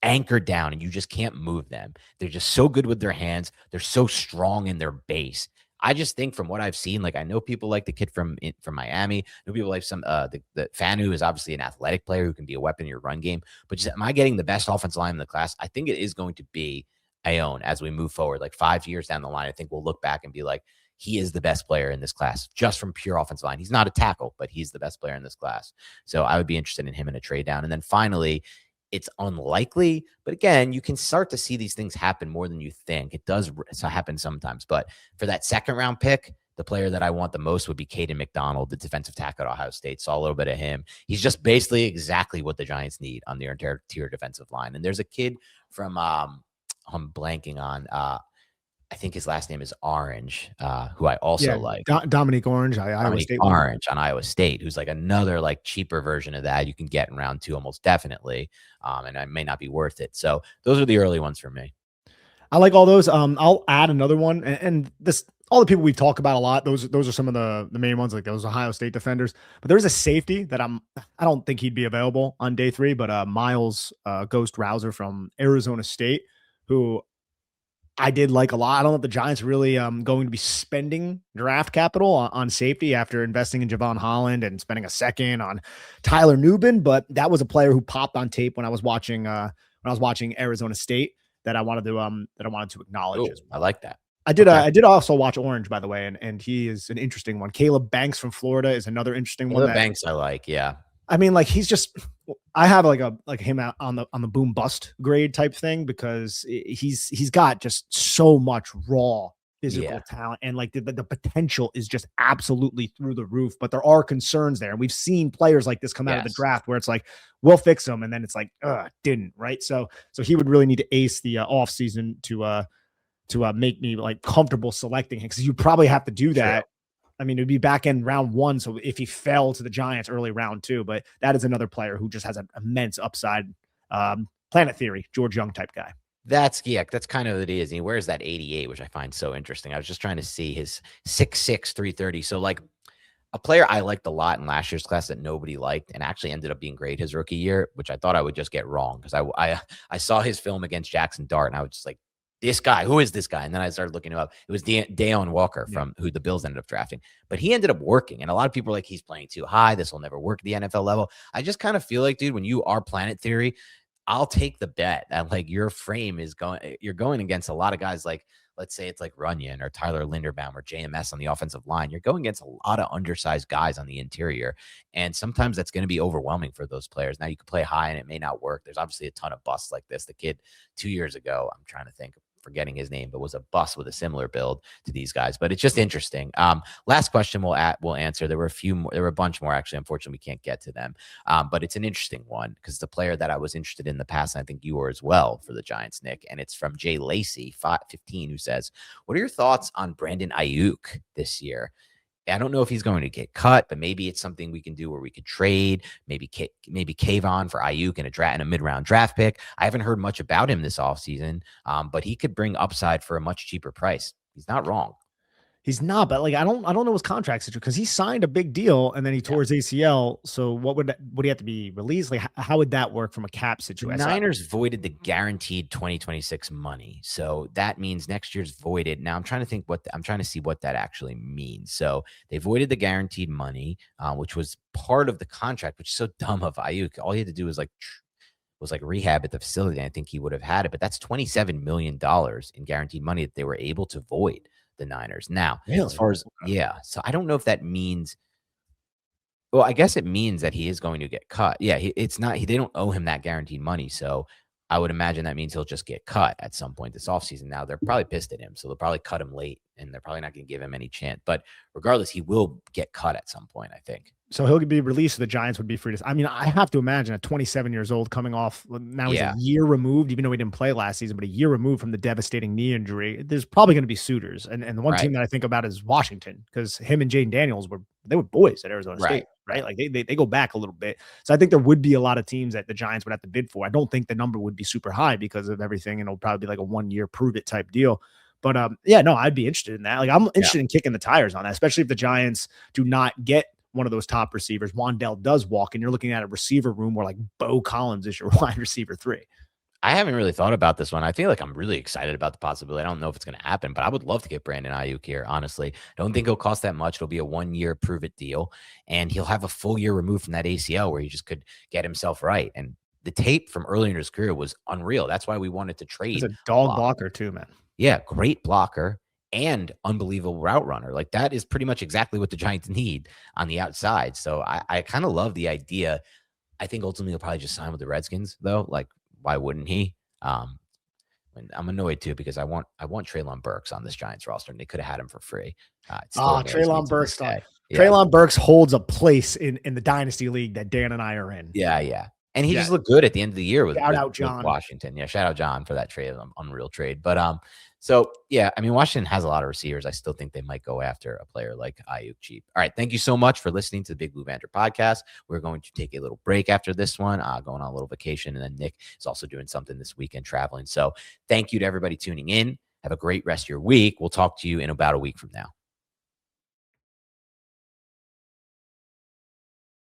anchored down, and you just can't move them. They're just so good with their hands. They're so strong in their base. I just think from what I've seen, like I know people like the kid from Miami. I know people like some the Fanu is obviously an athletic player who can be a weapon in your run game. But just am I getting the best offensive line in the class? I think it is going to be Ione as we move forward. Like 5 years down the line, I think we'll look back and be like, he is the best player in this class just from pure offensive line. He's not a tackle, but he's the best player in this class. So I would be interested in him in a trade down. And then finally, it's unlikely, but again, you can start to see these things happen more than you think. It does happen sometimes, but for that second round pick, the player that I want the most would be Caden McDonald, the defensive tackle at Ohio State. Saw a little bit of him. He's just basically exactly what the Giants need on their interior defensive line. And there's a kid from, I'm blanking on, I think his last name is Orange, who I also like. Dominique Orange, Iowa State. Orange on Iowa State, who's like another like cheaper version of that you can get in round 2 almost definitely. And it may not be worth it. So those are the early ones for me. I like all those. I'll add another one, and this all the people we've talked about a lot. Those are some of the main ones, like those Ohio State defenders. But there's a safety that I don't think he'd be available on day 3, but Miles Ghost Rouser from Arizona State, who I did like a lot. I don't know if the Giants really going to be spending draft capital on safety after investing in Javon Holland and spending a second on Tyler Nubin, but that was a player who popped on tape when I was watching Arizona State that I wanted to acknowledge. Ooh, I like that. I did also watch Orange, by the way, and he is an interesting one. Caleb Banks from Florida is another interesting one. Banks I like, yeah. I mean, like he's just, I have like him out on the boom bust grade type thing, because he's got just so much raw physical talent, and like the potential is just absolutely through the roof. But there are concerns there, and we've seen players like this come out of the draft where it's like, we'll fix them, and then it's like, didn't, right? So he would really need to ace the off season to make me like comfortable selecting him, because you probably have to do that. Sure. I mean, it'd be back in round 1. So if he fell to the Giants early round 2, but that is another player who just has an immense upside. Planet Theory, George Young type guy. That's kind of what it is. And he wears that 88, which I find so interesting. I was just trying to see his 6'6", 330. So like a player I liked a lot in last year's class that nobody liked and actually ended up being great his rookie year, which I thought I would just get wrong, because I saw his film against Jackson Dart, and I was just like, this guy, who is this guy? And then I started looking him up. It was Dayon Walker from who the Bills ended up drafting, but he ended up working. And a lot of people are like, he's playing too high. This will never work at the NFL level. I just kind of feel like, dude, when you are Planet Theory, I'll take the bet that like your frame is you're going against a lot of guys. Like, let's say it's like Runyon or Tyler Linderbaum or JMS on the offensive line. You're going against a lot of undersized guys on the interior. And sometimes that's going to be overwhelming for those players. Now you can play high and it may not work. There's obviously a ton of busts like this. The kid 2 years ago, I'm trying to think, forgetting his name, but was a bust with a similar build to these guys. But it's just interesting. Last question we'll answer. There were a bunch more, actually. Unfortunately, we can't get to them. But it's an interesting one, because it's a player that I was interested in the past, and I think you were as well for the Giants, Nick. And it's from Jay Lacey, 15, who says, what are your thoughts on Brandon Aiyuk this year? I don't know if he's going to get cut, but maybe it's something we can do where we could trade, maybe Kayvon for Aiyuk in a mid-round draft pick. I haven't heard much about him this offseason, but he could bring upside for a much cheaper price. He's not wrong. He's not, but like I don't know his contract situation because he signed a big deal and then he Yeah. tore his ACL. So would he have to be released? Like how would that work from a cap The situation? Niners voided the guaranteed 2026 money. So that means next year's voided. Now I'm trying to think I'm trying to see what that actually means. So they voided the guaranteed money, which was part of the contract, which is so dumb of Aiyuk. All he had to do was like rehab at the facility. And I think he would have had it, but that's $27 million in guaranteed money that they were able to void the Niners. Now, as Really? far as, yeah. So I don't know if that means, well, I guess it means that he is going to get cut. Yeah. They don't owe him that guaranteed money. So I would imagine that means he'll just get cut at some point this offseason. Now they're probably pissed at him. So they'll probably cut him late and they're probably not going to give him any chance, but regardless, he will get cut at some point, I think. So he'll be released. So the Giants would be free to. I mean, I have to imagine at 27 years old, coming off now, he's a year removed, even though he didn't play last season, but a year removed from the devastating knee injury. There's probably going to be suitors, and the one team that I think about is Washington because him and Jaden Daniels were boys at Arizona State, right? Like they go back a little bit. So I think there would be a lot of teams that the Giants would have to bid for. I don't think the number would be super high because of everything, and it'll probably be like a 1 year prove it type deal. But yeah, no, I'd be interested in that. Like I'm interested in kicking the tires on that, especially if the Giants do not get one of those top receivers. Wandell does walk, and you're looking at a receiver room where like Bo Collins is your wide receiver 3. I haven't really thought about this one. I feel like I'm really excited about the possibility. I don't know if it's going to happen, but I would love to get Brandon Aiyuk here, honestly. I don't think it'll cost that much. It'll be a 1 year prove it deal, and he'll have a full year removed from that ACL where he just could get himself right. And the tape from earlier in his career was unreal. That's why we wanted to trade. He's a dog blocker too, man. Yeah, great blocker and unbelievable route runner. Like that is pretty much exactly what the Giants need on the outside. So I kind of love the idea. I think ultimately he'll probably just sign with the Redskins, though. Like, why wouldn't he? And I'm annoyed too because I want Treylon Burks on this Giants roster, and they could have had him for free. Treylon Burks. Treylon Burks holds a place in the dynasty league that Dan and I are in. Yeah. And he just looked good at the end of the year with John Washington. Yeah, shout out John for that trade, unreal trade. But so yeah, I mean Washington has a lot of receivers. I still think they might go after a player like Aiyuk cheap. All right, thank you so much for listening to the Big Blue Banter podcast. We're going to take a little break after this one, going on a little vacation, and then Nick is also doing something this weekend traveling. So thank you to everybody tuning in. Have a great rest of your week. We'll talk to you in about a week from now.